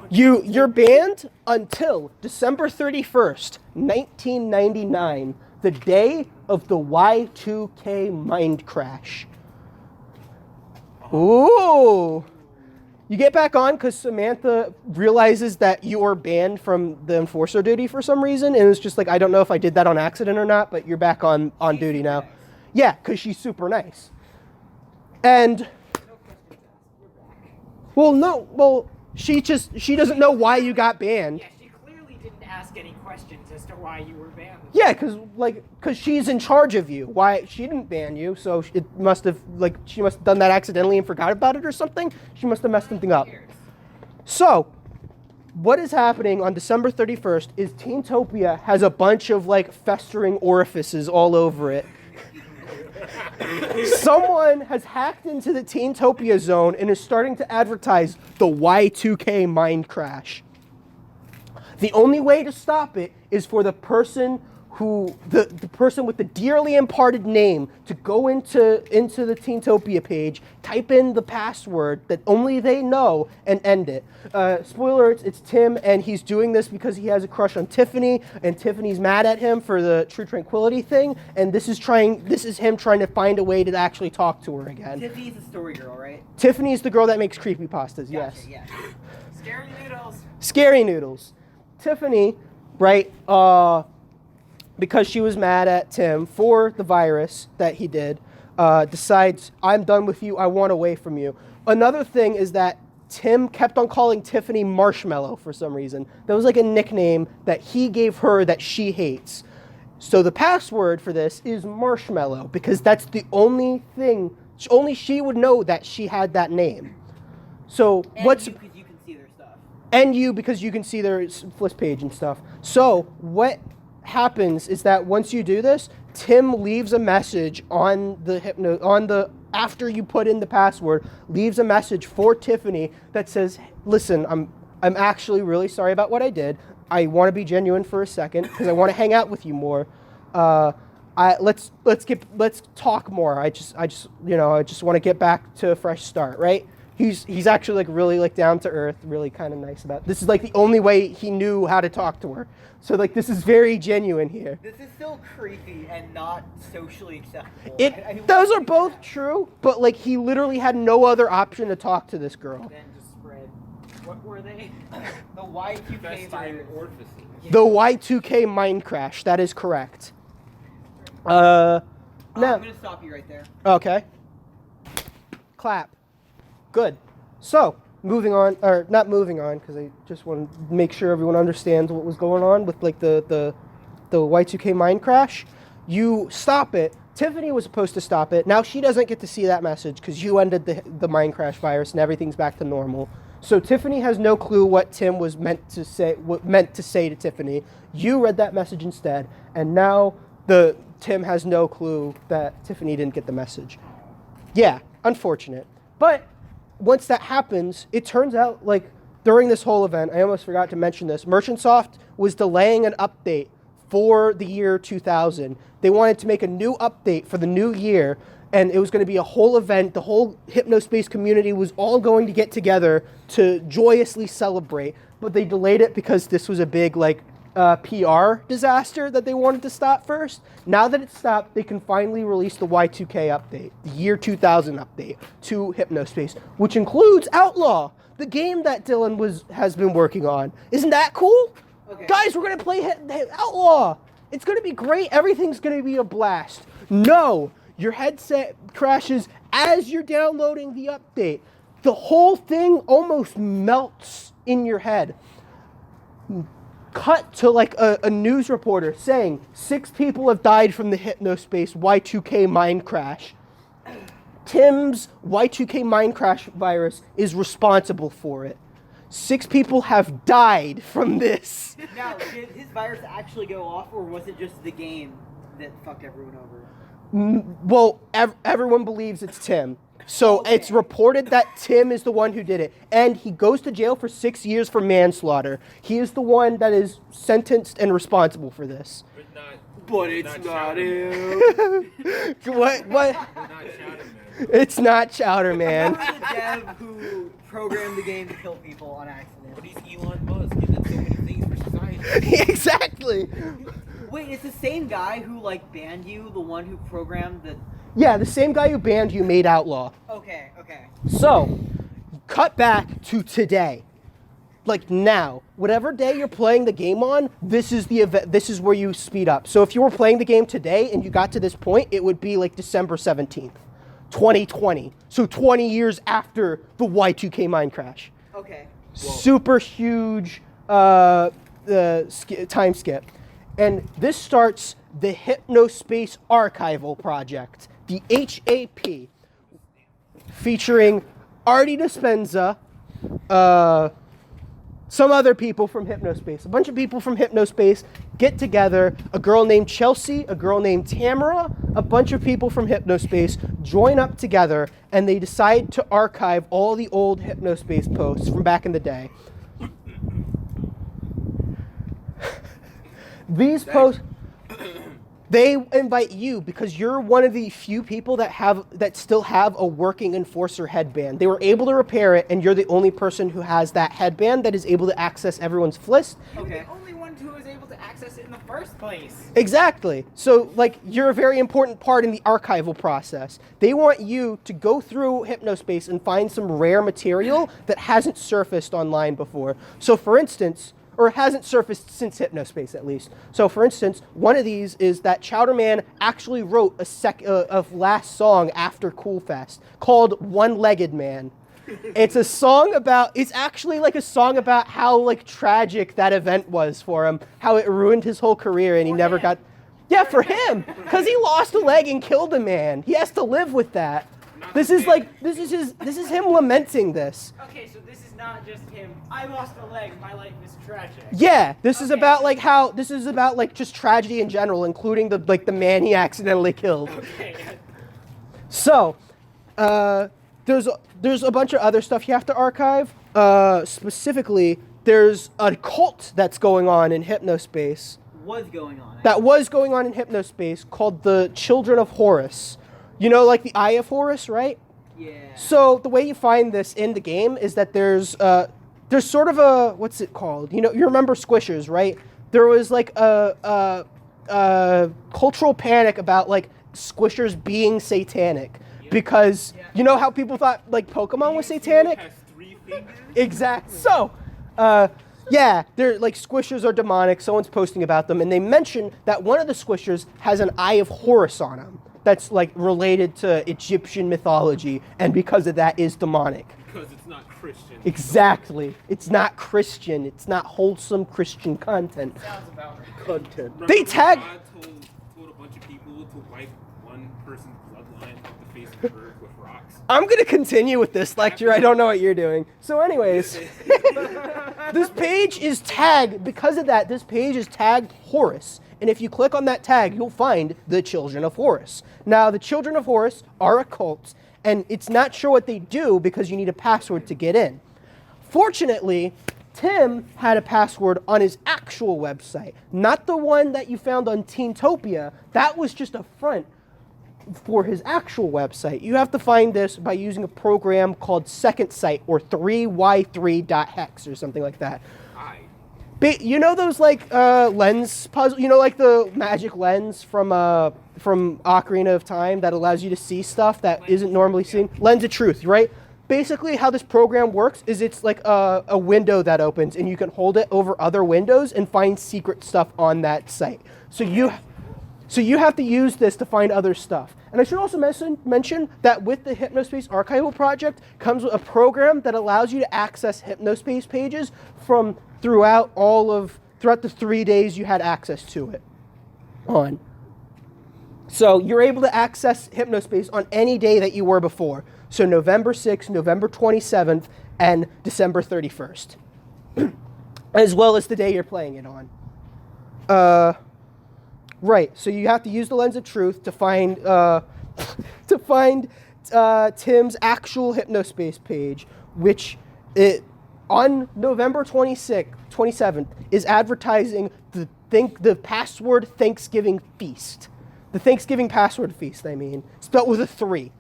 S3: You're banned until December 31st, 1999, the day of the Y2K mind crash. Ooh. You get back on because Samantha realizes that you are banned from the enforcer duty for some reason, and it's just like, I don't know if I did that on accident or not, but you're back on duty now. Nice. Yeah, because she's super nice. And she doesn't know why you got banned.
S5: Yeah, she clearly didn't ask any questions as to why you were banned.
S3: Yeah, because she's in charge of you. Why she didn't ban you? So she must have done that accidentally and forgot about it or something. She must have messed something up. So, what is happening on December 31st is Teamtopia has a bunch of like festering orifices all over it. Someone has hacked into the Teentopia zone and is starting to advertise the Y2K mind crash. The only way to stop it is for the person the person with the dearly imparted name to go into the Teentopia page, type in the password that only they know, and end it. Spoiler, it's Tim, and he's doing this because he has a crush on Tiffany, and Tiffany's mad at him for the True Tranquility thing, and this is him trying to find a way to actually talk to her again.
S4: Tiffany's the story girl, right?
S3: Tiffany's the girl that makes creepypastas, yes.
S4: Yeah.
S5: Scary noodles.
S3: Scary noodles. Tiffany, right, because she was mad at Tim for the virus that he did, decides, I'm done with you, I want away from you. Another thing is that Tim kept on calling Tiffany Marshmallow for some reason. That was like a nickname that he gave her that she hates. So the password for this is marshmallow, because that's the only thing, only she would know that she had that name. So
S4: Because you can see their stuff.
S3: And you, because you can see their Fliss page and stuff. So what happens is that once you do this, Tim leaves a message on the after you put in the password, leaves a message for Tiffany that says, "Listen, I'm actually really sorry about what I did. I want to be genuine for a second because I want to hang out with you more. Let's talk more. I just want to get back to a fresh start." Right? He's actually like really like down to earth, really kind of nice about it. This is like the only way he knew how to talk to her. So like this is very genuine here.
S4: This is still creepy and not socially acceptable.
S3: Those are both true, but like he literally had no other option to talk to this girl.
S5: Then just spread. What were they?
S4: The Y2K virus.
S3: The Y2K mind crash. That is correct.
S4: I'm
S3: Now,
S4: gonna stop you right there.
S3: okay. Clap. Good. So, moving on, or not moving on, because I just want to make sure everyone understands what was going on with like the Y2K mind crash. You stop it. Tiffany was supposed to stop it. Now she doesn't get to see that message because you ended the mind crash virus and everything's back to normal. So Tiffany has no clue what Tim was meant to say to Tiffany. You read that message instead, and now Tim has no clue that Tiffany didn't get the message. Yeah, unfortunate. But once that happens, it turns out, like, during this whole event, I almost forgot to mention this, Merchantsoft was delaying an update for the year 2000. They wanted to make a new update for the new year, and it was going to be a whole event. The whole Hypnospace community was all going to get together to joyously celebrate, but they delayed it because this was a big, like, PR disaster that they wanted to stop first. Now that it's stopped, they can finally release the Y2K update, the year 2000 update to Hypnospace, which includes Outlaw, the game that Dylan has been working on. Isn't that cool?
S4: Okay.
S3: Guys, we're going to play Outlaw. It's going to be great. Everything's going to be a blast. No, your headset crashes as you're downloading the update. The whole thing almost melts in your head. Cut to like a news reporter saying 6 people have died from the Hypnospace Y2K mind crash. Tim's Y2K mind crash virus is responsible for it. 6 people have died from this.
S4: Now, did his virus actually go off, or was it just the game that fucked everyone over?
S3: Well, everyone believes it's Tim. So
S4: Okay.
S3: It's reported that Tim is the one who did it. And he goes to jail for 6 years for manslaughter. He is the one that is sentenced and responsible for this.
S2: But it's not him.
S3: What?
S1: Not Chowder Man.
S3: It's not Chowder Man.
S4: Who was the dev who programmed the game to kill people on accident?
S1: But he's Elon Musk. He did so many things for society.
S3: Exactly.
S4: Wait, it's the same guy who, like, banned you, the one who programmed the...
S3: Yeah, the same guy who banned you made Outlaw.
S4: Okay.
S3: So, cut back to today. Like now, whatever day you're playing the game on, this is the event. This is where you speed up. So if you were playing the game today and you got to this point, it would be like December 17th, 2020. So 20 years after the Y2K mine crash.
S4: Okay.
S3: Super huge time skip. And this starts the Hypnospace Archival Project, the HAP, featuring Artie Dispenza, some other people from Hypnospace. A bunch of people from Hypnospace get together. A girl named Chelsea, a girl named Tamara, a bunch of people from Hypnospace join up together, and they decide to archive all the old Hypnospace posts from back in the day. These posts, they invite you because you're one of the few people that still have a working Enforcer headband. They were able to repair it, and you're the only person who has that headband that is able to access everyone's Fliss.
S4: Okay.
S5: The only one who was able to access it in the first place.
S3: Exactly. So, like, you're a very important part in the archival process. They want you to go through Hypnospace and find some rare material that hasn't surfaced online before. So, for instance, or hasn't surfaced since Hypnospace, at least. So, for instance, one of these is that Chowder Man actually wrote a last song after Cool Fest called One-Legged Man. It's actually like a song about how, like, tragic that event was for him, how it ruined his whole career, and he never got... Yeah, for him, because he lost a leg and killed a man. He has to live with that. This is him lamenting this.
S5: Okay, so this is not just him. I lost a leg. My life is tragic.
S3: Yeah, this is about just tragedy in general, including the man he accidentally killed.
S5: Okay.
S3: So, there's a bunch of other stuff you have to archive. Specifically, there's a cult that's going on in Hypnospace. That was going on in Hypnospace called the Children of Horus. You know, like the Eye of Horus, right?
S4: Yeah.
S3: So the way you find this in the game is that there's sort of a, what's it called? You know, you remember Squishers, right? There was like a cultural panic about like Squishers being satanic because you know how people thought like Pokemon was satanic?
S1: Has 3 fingers?
S3: Exactly. So, yeah, they're like Squishers are demonic. Someone's posting about them, and they mention that one of the Squishers has an Eye of Horus on him. That's like related to Egyptian mythology, and because of that is demonic.
S1: Because it's not Christian.
S3: Exactly. It's not Christian. It's not wholesome Christian content.
S5: Sounds about right.
S2: Content.
S1: Remember
S3: They
S1: when
S3: tag-
S1: God told a bunch of people to wipe one person's bloodline off the face of the earth with rocks.
S3: I'm going to continue with this lecture. I don't know what you're doing. So anyways, this page is tagged, because of that, this page is tagged Horus. And if you click on that tag, you'll find the Children of Horus. Now, the Children of Horus are a cult, and it's not sure what they do because you need a password to get in. Fortunately, Tim had a password on his actual website, not the one that you found on Teentopia. That was just a front for his actual website. You have to find this by using a program called Second Sight or 3y3.hex or something like that. You know those like lens puzzle? You know, like the magic lens from Ocarina of Time that allows you to see stuff that isn't normally seen? Lens of Truth, right? Basically, how this program works is it's like a window that opens, and you can hold it over other windows and find secret stuff on that site. So you have to use this to find other stuff. And I should also mention that with the Hypnospace archival project comes with a program that allows you to access Hypnospace pages from throughout the 3 days you had access to it on. So you're able to access Hypnospace on any day that you were before. So November 6th, November 27th, and December 31st. As well as the day you're playing it on. Right, so you have to use the Lens of Truth to find Tim's actual Hypnospace page, which on November 27th is advertising the password Thanksgiving feast. The Thanksgiving password feast, I mean, spelled with a 3.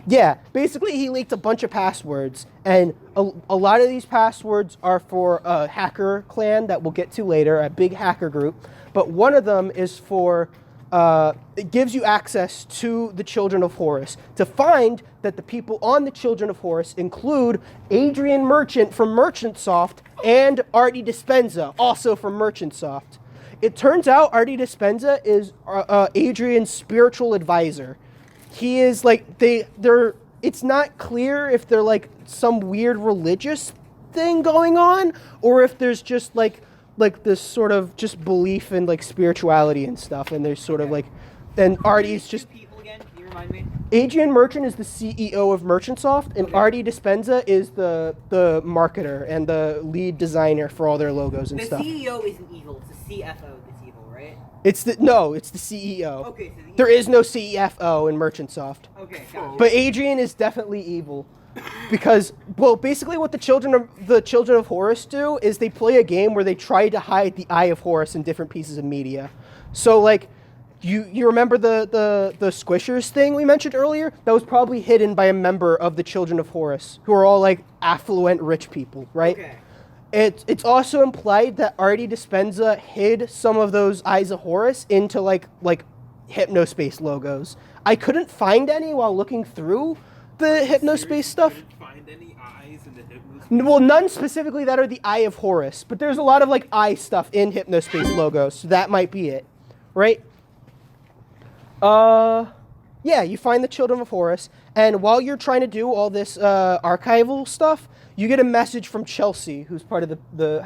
S3: Yeah, basically he leaked a bunch of passwords, and a lot of these passwords are for a hacker clan that we'll get to later, a big hacker group. But one of them is for, it gives you access to the Children of Horus. To find that the people on the Children of Horus include Adrian Merchant from Merchantsoft and Artie Dispenza, also from Merchantsoft. It turns out Artie Dispenza is Adrian's spiritual advisor. He is like, it's not clear if they're like some weird religious thing going on, or if there's just like this sort of just belief in like spirituality and stuff, and there's sort of like, and Artie's just...
S4: People again? Can you remind me?
S3: Adrian Merchant is the CEO of Merchantsoft, and Artie Dispenza is the marketer and the lead designer for all their logos and stuff.
S4: The CEO isn't evil, it's the CFO that's evil, right?
S3: It's the CEO.
S4: Okay, so
S3: There is no CFO in Merchantsoft.
S4: Okay, gotcha.
S3: But Adrian is definitely evil. Because, well, basically what the Children of Horus do is they play a game where they try to hide the Eye of Horus in different pieces of media. So, like, you remember the Squishers thing we mentioned earlier? That was probably hidden by a member of the Children of Horus, who are all, like, affluent rich people, right?
S4: Okay.
S3: It's also implied that Artie Dispenza hid some of those Eyes of Horus into, like Hypnospace logos. I couldn't find any while looking through the Hypnospace stuff.
S1: Couldn't find any eyes in the Hypnospace?
S3: Well, none specifically that are the Eye of Horus, but there's a lot of like eye stuff in Hypnospace logos, so that might be it, right? Yeah, you find the Children of Horus, and while you're trying to do all this archival stuff, you get a message from Chelsea, who's part of the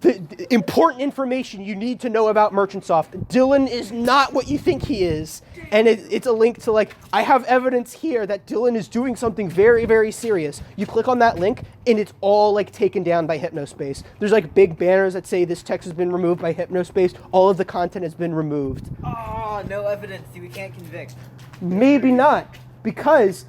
S3: the important information you need to know about Merchantsoft. Dylan is not what you think he is. And it's a link to like, I have evidence here that Dylan is doing something very, very serious. You click on that link and it's all like taken down by Hypnospace. There's like big banners that say this text has been removed by Hypnospace. All of the content has been removed.
S4: Oh, no evidence. We can't convict.
S3: Maybe not, because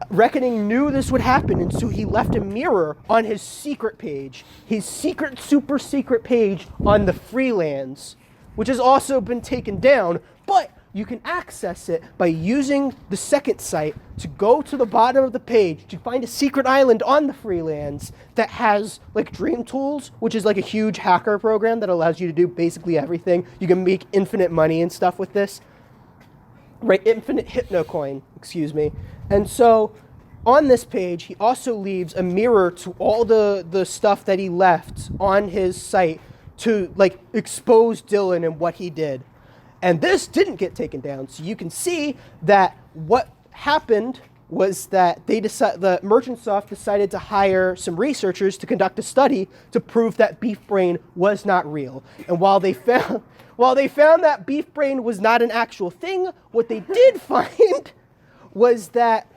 S3: Reckoning knew this would happen, and so he left a mirror on his secret page, his secret, super secret page on the Freelands, which has also been taken down, but you can access it by using the second site to go to the bottom of the page to find a secret island on the Freelands that has like Dream Tools, which is like a huge hacker program that allows you to do basically everything. You can make infinite money and stuff with this. Right, infinite hypnocoin, excuse me. And so on this page, he also leaves a mirror to all the stuff that he left on his site to like expose Dylan and what he did. And this didn't get taken down. So you can see that what happened was that the Merchantsoft decided to hire some researchers to conduct a study to prove that beef brain was not real. And while they found that beef brain was not an actual thing, what they did find was that,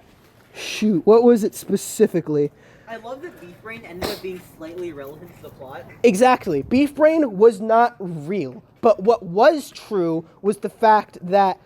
S3: shoot, what was it specifically?
S4: I love that beef brain ended up being slightly irrelevant to the plot.
S3: Exactly. Beef brain was not real. But what was true was the fact that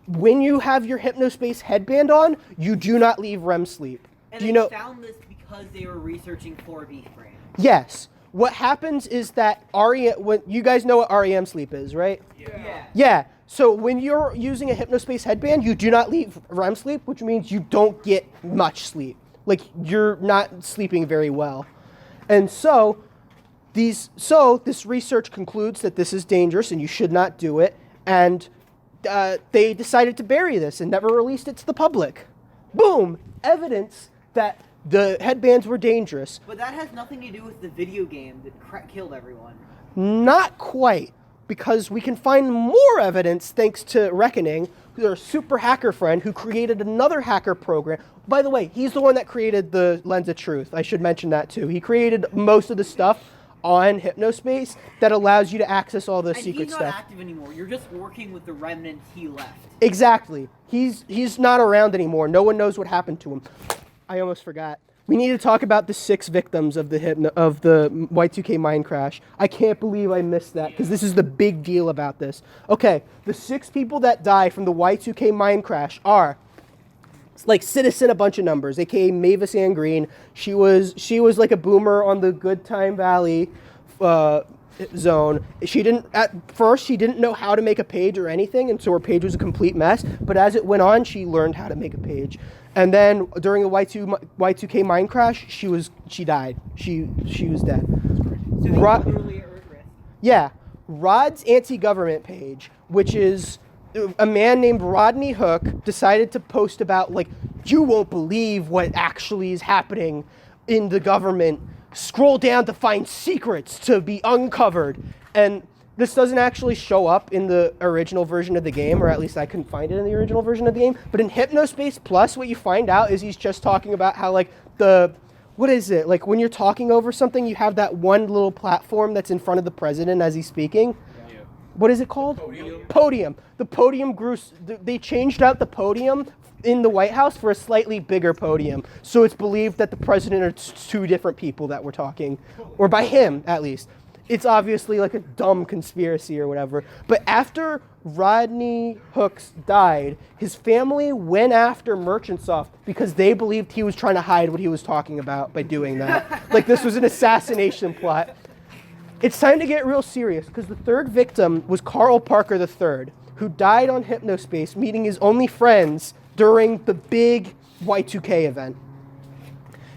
S3: when you have your Hypnospace headband on, you do not leave REM sleep.
S4: And
S3: do
S4: they
S3: you know?
S4: found this because they were researching for beef brain.
S3: Yes. What happens is that when you guys know what REM sleep is, right?
S4: Yeah.
S3: Yeah. So when you're using a Hypnospace headband, you do not leave REM sleep, which means you don't get much sleep. Like, you're not sleeping very well. And so this research concludes that this is dangerous and you should not do it. And they decided to bury this and never released it to the public. Boom! Evidence that the headbands were dangerous.
S4: But that has nothing to do with the video game that killed everyone.
S3: Not quite, because we can find more evidence thanks to Reckoning, their super hacker friend who created another hacker program. By the way, he's the one that created the Lens of Truth. I should mention that too. He created most of the stuff on Hypnospace that allows you to access all the secret stuff.
S4: He's not active anymore. You're just working with the remnants he left.
S3: Exactly. He's not around anymore. No one knows what happened to him. I almost forgot. We need to talk about the 6 victims of the Y2K mine crash. I can't believe I missed that, because this is the big deal about this. Okay, the 6 people that die from the Y2K mine crash are like Citizen a bunch of numbers, aka Mavis Ann Green. She was like a boomer on the Good Time Valley zone. At first she didn't know how to make a page or anything, and so her page was a complete mess. But as it went on, she learned how to make a page. And then during the Y2K mine crash, she died. She was dead.
S4: So he's literally at risk.
S3: Yeah, Rod's anti-government page, which is a man named Rodney Hook, decided to post about like, you won't believe what actually is happening in the government. Scroll down to find secrets to be uncovered. And this doesn't actually show up in the original version of the game, or at least I couldn't find it in the original version of the game. But in Hypnospace Plus, what you find out is he's just talking about how like what is it? Like when you're talking over something, you have that one little platform that's in front of the president as he's speaking. Yeah. What is it called? Podium. The podium grew, they changed out the podium in the White House for a slightly bigger podium. So it's believed that the president are 2 different people that were talking, or by him at least. It's obviously like a dumb conspiracy or whatever. But after Rodney Hooks died, his family went after Merchantsoft because they believed he was trying to hide what he was talking about by doing that. Like this was an assassination plot. It's time to get real serious, because the 3rd victim was Carl Parker III, who died on Hypnospace meeting his only friends during the big Y2K event.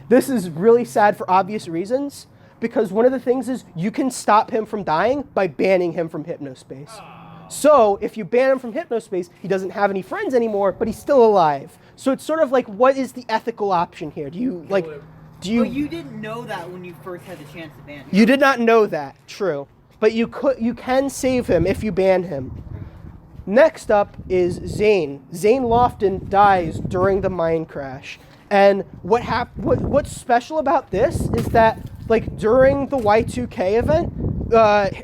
S3: This is really sad for obvious reasons, because one of the things is you can stop him from dying by banning him from Hypnospace. So if you ban him from Hypnospace, he doesn't have any friends anymore, but he's still alive. So it's sort of like, what is the ethical option here?
S4: But you didn't know that when you first had the chance to ban him.
S3: You did not know that, true. But you can save him if you ban him. Next up is Zane. Zane Lofton dies during the mine crash. And what's special about this is that like during the Y2K event,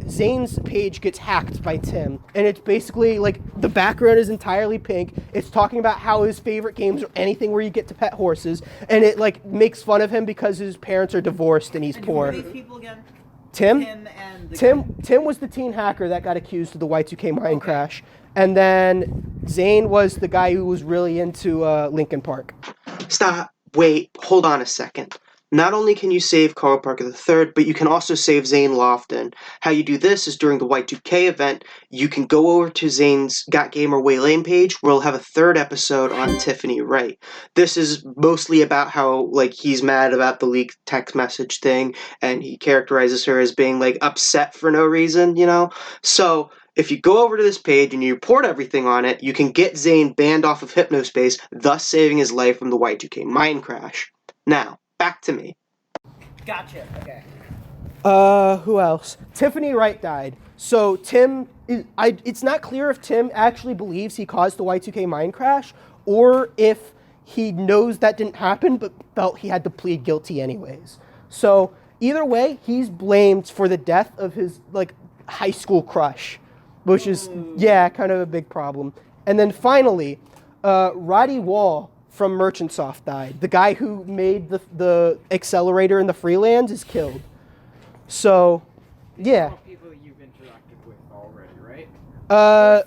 S3: Zane's page gets hacked by Tim, and it's basically like the background is entirely pink. It's talking about how his favorite games are anything where you get to pet horses, and it like makes fun of him because his parents are divorced and he's poor.
S4: Who are these people again?
S3: Tim
S4: and the
S3: Tim was the teen hacker that got accused of the Y2K mine crash, and then Zane was the guy who was really into Linkin Park.
S6: Stop. Wait. Hold on a second. Not only can you save Carl Parker III, but you can also save Zane Lofton. How you do this is during the Y2K event, you can go over to Zane's Got Gamer Waylane page, where we'll have a third episode on Tiffany Wright. This is mostly about how, like, he's mad about the leaked text message thing, and he characterizes her as being, like, upset for no reason, you know? So, if you go over to this page and you report everything on it, you can get Zane banned off of Hypnospace, thus saving his life from the Y2K mine crash. Now, back to me.
S4: Gotcha. Okay.
S3: Who else? Tiffany Wright died. So Tim, it's not clear if Tim actually believes he caused the Y2K mine crash, or if he knows that didn't happen but felt he had to plead guilty anyways. So either way, he's blamed for the death of his like high school crush, which is kind of a big problem. And then finally, Roddy Wall from Merchant Soft died. The guy who made the accelerator in the Freelands is killed. So, yeah.
S5: All people you've interacted with already, right?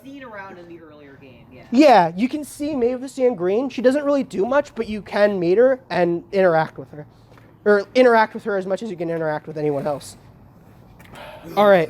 S4: Seen around in the earlier game, yeah.
S3: Yeah, you can see Mavis Ann Green. She doesn't really do much, but you can meet her and interact with her. Or interact with her as much as you can interact with anyone else. All right.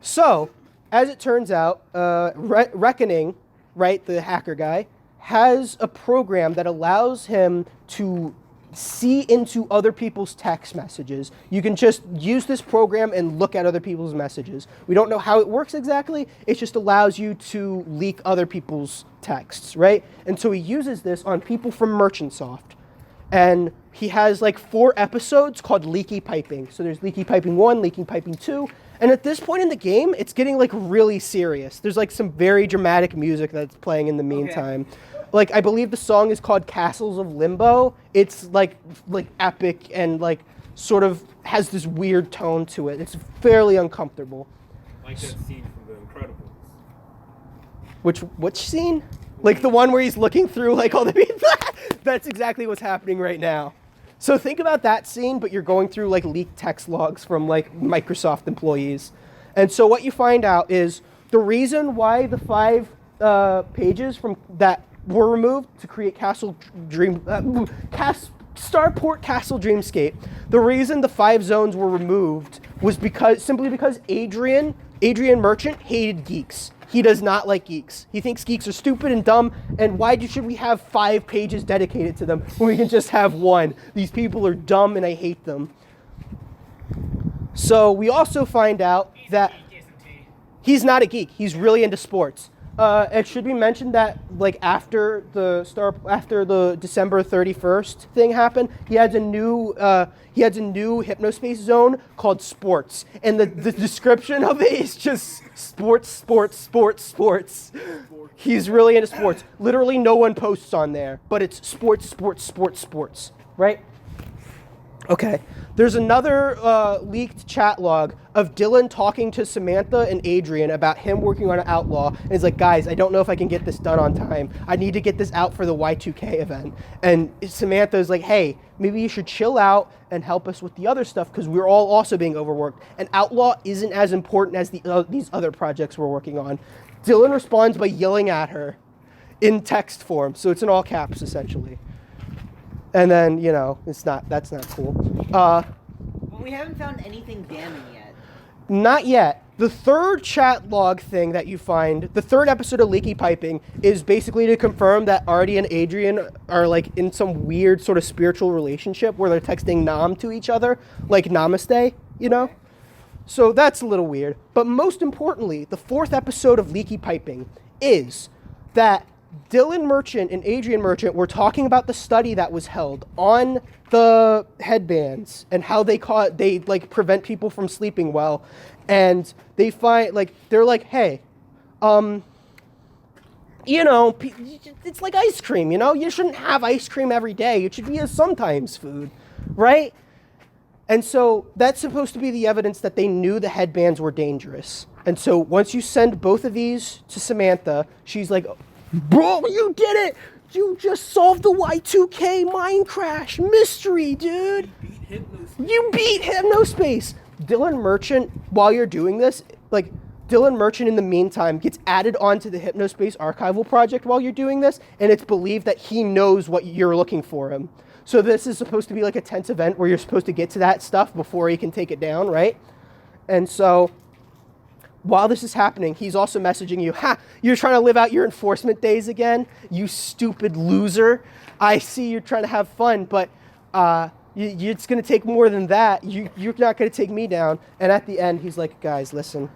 S3: So, as it turns out, Reckoning, right, the hacker guy, has a program that allows him to see into other people's text messages. You can just use this program and look at other people's messages. We don't know how it works exactly. It just allows you to leak other people's texts, right? And so he uses this on people from Merchant Soft. And he has like 4 episodes called Leaky Piping. So there's Leaky Piping 1, Leaky Piping 2. And at this point in the game, it's getting like really serious. There's like some very dramatic music that's playing in the meantime. Like, I believe the song is called Castles of Limbo. It's like epic and like sort of has this weird tone to it. It's fairly uncomfortable.
S1: Like that scene from The Incredibles.
S3: Which scene? Like the one where he's looking through like all the people. That's exactly what's happening right now. So think about that scene, but you're going through like leaked text logs from like Microsoft employees. And so what you find out is the reason why the 5 pages from that were removed to create Starport Castle Dreamscape. The reason the 5 zones were removed was simply because Adrian Merchant hated geeks. He does not like geeks. He thinks geeks are stupid and dumb, and why should we have 5 pages dedicated to them when we can just have 1? These people are dumb and I hate them. So we also find out that he's not a geek. He's really into sports. It should be mentioned that like after the December 31st thing happened, he has a new Hypnospace zone called Sports, and the description of it is just sports. He's really into sports. Literally no one posts on there, but it's sports, right? Okay. There's another leaked chat log of Dylan talking to Samantha and Adrian about him working on Outlaw. And he's like, guys, I don't know if I can get this done on time. I need to get this out for the Y2K event. And Samantha's like, hey, maybe you should chill out and help us with the other stuff because we're all also being overworked. And Outlaw isn't as important as these other projects we're working on. Dylan responds by yelling at her in text form. So it's in all caps, essentially. And then, you know, that's not cool.
S4: Well, we haven't found anything damning yet.
S3: Not yet. The third chat log thing that you find, the third episode of Leaky Piping, is basically to confirm that Artie and Adrian are like in some weird sort of spiritual relationship where they're texting Nam to each other, like Namaste, you know? So that's a little weird. But most importantly, the 4th episode of Leaky Piping is that Dylan Merchant and Adrian Merchant were talking about the study that was held on the headbands and how they like prevent people from sleeping well, and they find like they're like, hey, you know, it's like ice cream, you know, you shouldn't have ice cream every day. It should be a sometimes food, right? And so that's supposed to be the evidence that they knew the headbands were dangerous. And so once you send both of these to Samantha, she's like, bro, you did it! You just solved the Y2K mine crash mystery, dude! You beat Hypnospace! Dylan Merchant, while you're doing this, like, Dylan Merchant in the meantime gets added onto the Hypnospace archival project while you're doing this, and it's believed that he knows what you're looking for him. So this is supposed to be like a tense event where you're supposed to get to that stuff before he can take it down, right? And so while this is happening, he's also messaging you, ha, you're trying to live out your enforcement days again, you stupid loser. I see you're trying to have fun, but it's going to take more than that. You're not going to take me down. And at the end, he's like, guys, listen,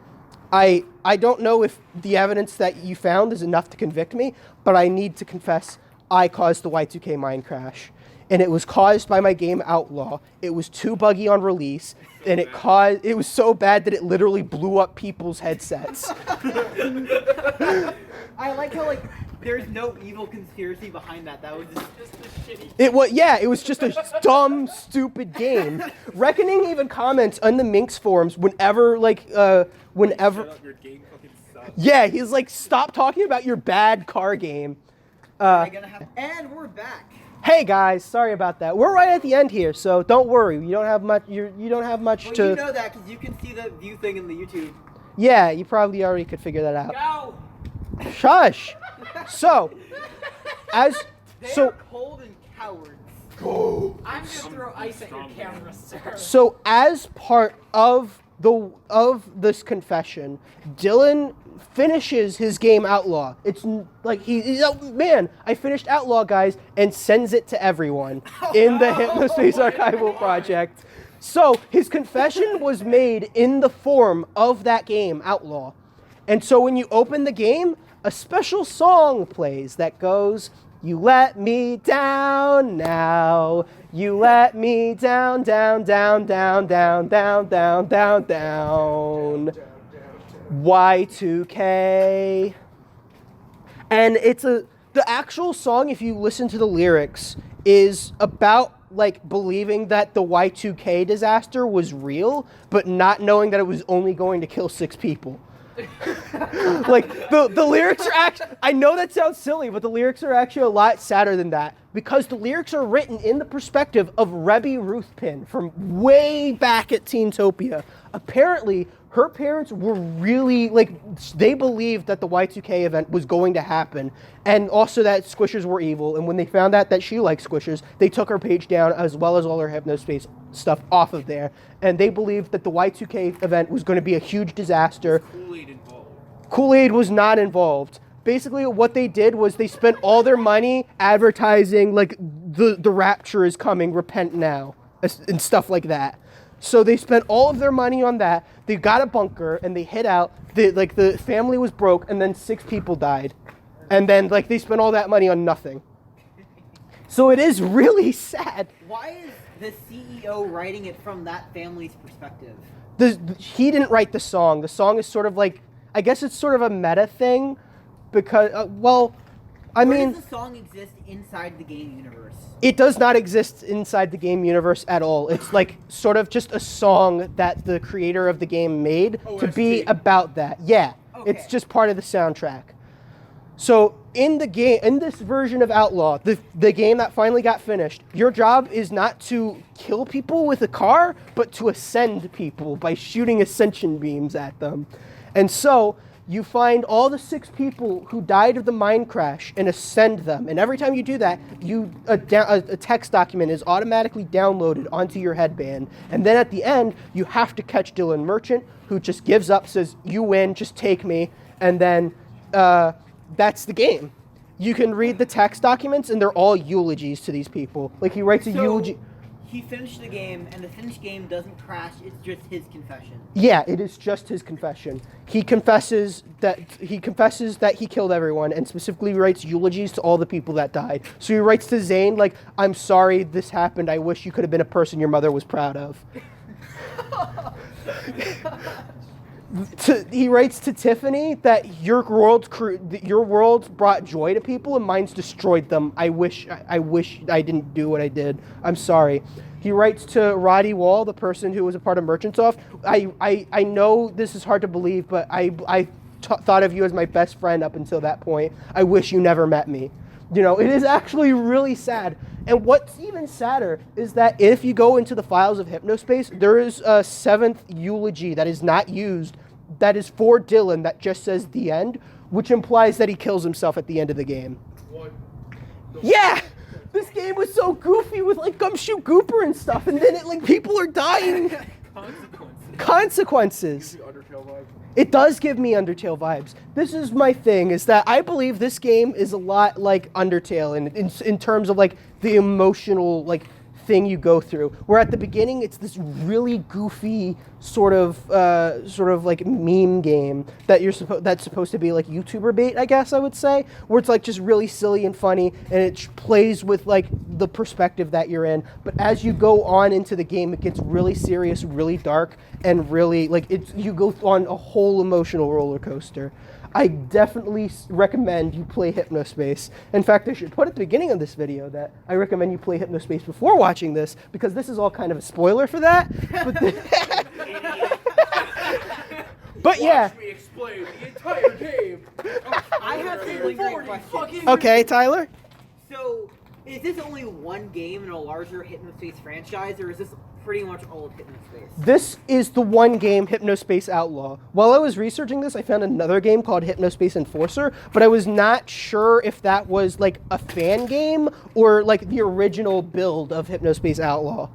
S3: I don't know if the evidence that you found is enough to convict me, but I need to confess I caused the Y2K mine crash. And it was caused by my game Outlaw. It was too buggy on release, and it was so bad that it literally blew up people's headsets.
S4: I like how, like, there's no evil conspiracy behind that. That was just a shitty...
S3: It was just a dumb, stupid game. Reckoning even comments on the Minx forums whenever...
S1: Shut up, your game fucking sucks.
S3: Yeah, he's like, stop talking about your bad car game.
S4: And we're back.
S3: Hey guys, sorry about that. We're right at the end here, so don't worry. You don't have much. You don't have much to.
S4: You know that because you can see the view thing in the YouTube.
S3: Yeah, you probably already could figure that out.
S5: Go!
S3: Shush. So,
S4: They're cold and cowards.
S5: I'm gonna throw ice at your camera, sir.
S3: So as part of this confession, Dylan finishes his game Outlaw. It's like he's oh, man, I finished Outlaw, guys, and sends it to everyone in the Hypnospace archival project. So his confession was made in the form of that game Outlaw. And so when you open the game, a special song plays that goes, you let me down now. You let me down, down, down, down, down, down, down, down, down. Y2K. And the actual song, if you listen to the lyrics, is about like believing that the Y2K disaster was real, but not knowing that it was only going to kill 6 people. Like the lyrics are actually, I know that sounds silly, but the lyrics are actually a lot sadder than that, because the lyrics are written in the perspective of Rebby Ruthpin from way back at Teentopia. Apparently, her parents were really, like, they believed that the Y2K event was going to happen, and also that squishers were evil, and when they found out that she liked squishers, they took her page down, as well as all her Hypnospace stuff off of there, and they believed that the Y2K event was going to be a huge disaster.
S1: Kool-Aid involved.
S3: Kool-Aid was not involved. Basically, what they did was they spent all their money advertising, like, the rapture is coming, repent now, and stuff like that. So they spent all of their money on that. They got a bunker and they hid out. The family was broke, and then 6 people died. And then like they spent all that money on nothing. So it is really sad.
S4: Why is the CEO writing it from that family's perspective?
S3: He didn't write the song. The song is sort of like, I guess it's sort of a meta thing, because Where does the song exist inside the game universe? It does not exist inside the game universe at all. It's like sort of just a song that the creator of the game made to be about that. Yeah,
S4: Okay.
S3: It's just part of the soundtrack. So in the game, in this version of Outlaw, the game that finally got finished, your job is not to kill people with a car, but to ascend people by shooting ascension beams at them. And so you find all the 6 people who died of the mine crash and ascend them. And every time you do that, a text document is automatically downloaded onto your headband. And then at the end, you have to catch Dylan Merchant, who just gives up, says, you win, just take me. And then that's the game. You can read the text documents, and they're all eulogies to these people. Like, he writes a eulogy.
S4: He finished the game, and the finished game doesn't crash. It's just his confession.
S3: Yeah, it is just his confession. He confesses that he killed everyone, and specifically writes eulogies to all the people that died. So he writes to Zane, like, I'm sorry this happened. I wish you could have been a person your mother was proud of. He writes to Tiffany that your world brought joy to people and mine's destroyed them. I wish I didn't do what I did. I'm sorry. He writes to Roddy Wall, the person who was a part of Merchantsoft. I know this is hard to believe, but I thought of you as my best friend up until that point. I wish you never met me. You know, it is actually really sad. And what's even sadder is that if you go into the files of Hypnospace, there is a 7th eulogy that is not used, that is for Dylan, that just says the end, which implies that he kills himself at the end of the game.
S2: What?
S3: Yeah! This game was so goofy with like Gumshoe Gooper and stuff, and then it like people are dying. Consequences.
S2: Undertale vibes.
S3: It does give me Undertale vibes. This is my thing, is that I believe this game is a lot like Undertale in terms of like the emotional like thing you go through. Where at the beginning it's this really goofy sort of like meme game that that's supposed to be like YouTuber bait, I guess I would say, where it's like just really silly and funny, and it plays with like the perspective that you're in. But as you go on into the game, it gets really serious, really dark, and really like you go on a whole emotional roller coaster. I definitely recommend you play Hypnospace. In fact, I should put at the beginning of this video that I recommend you play Hypnospace before watching this, because this is all kind of a spoiler for that. But yeah.
S2: Watch me explain the entire game.
S4: I have a lingering question.
S3: Okay, Tyler?
S4: So, is this only one game in a larger Hypnospace franchise, or is this pretty much all of Hypnospace?
S3: This is the one game, Hypnospace Outlaw. While I was researching this, I found another game called Hypnospace Enforcer, but I was not sure if that was like a fan game or like the original build of Hypnospace Outlaw.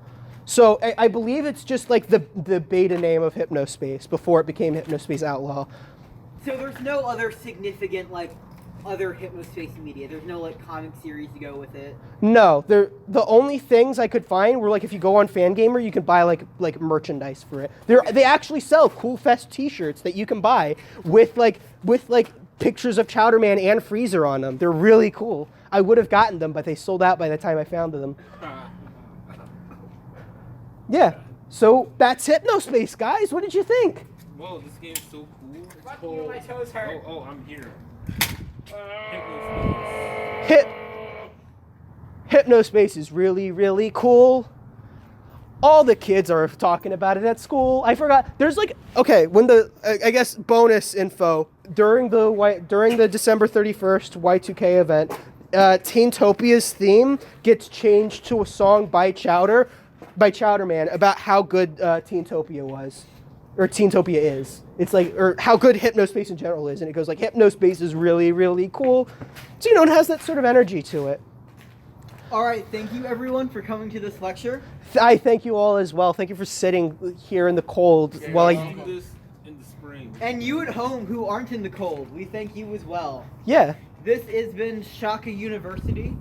S3: So I believe it's just like the beta name of Hypnospace before it became Hypnospace Outlaw.
S4: So there's no other significant, like, other Hypnospace media? There's no, like, comic series to go with it?
S3: No, the only things I could find were like if you go on Fangamer, you can buy like merchandise for it. They actually sell Cool Fest T-shirts that you can buy with pictures of Chowderman and Freezer on them. They're really cool. I would have gotten them, but they sold out by the time I found them. Yeah, so that's Hypnospace, guys. What did you think?
S1: Whoa, this game's so cool.
S5: Fuck you, my toes hurt.
S1: Oh, I'm here.
S3: Hypnospace is really, really cool. All the kids are talking about it at school. I forgot. There's like, okay, when I guess bonus info during the December 31st Y2K event, Teentopia's theme gets changed to a song by Chowderman about how good Teentopia was, or Teentopia is. It's like, or how good Hypnospace in general is, and it goes like, Hypnospace is really, really cool. So, you know, it has that sort of energy to it.
S4: All right, thank you everyone for coming to this lecture.
S3: I thank you all as well. Thank you for sitting here in the cold while I...
S1: do this in the spring.
S4: And you at home who aren't in the cold, we thank you as well.
S3: Yeah.
S4: This has been Shaka University.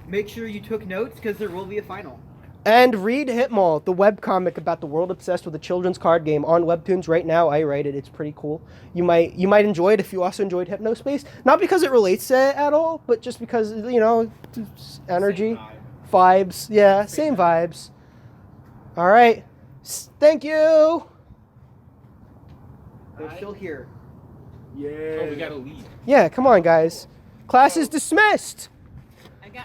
S4: Make sure you took notes, because there will be a final.
S3: And read Hitmall, the webcomic about the world obsessed with a children's card game on Webtoons right now. I write it. It's pretty cool. You might enjoy it if you also enjoyed Hypnospace. Not because it relates to it at all, but just because, you know, energy, vibes. Yeah, same vibes. All right. Thank you.
S4: They're still here.
S2: Yeah.
S1: Oh, we gotta leave.
S3: Yeah, come on, guys. Class is dismissed.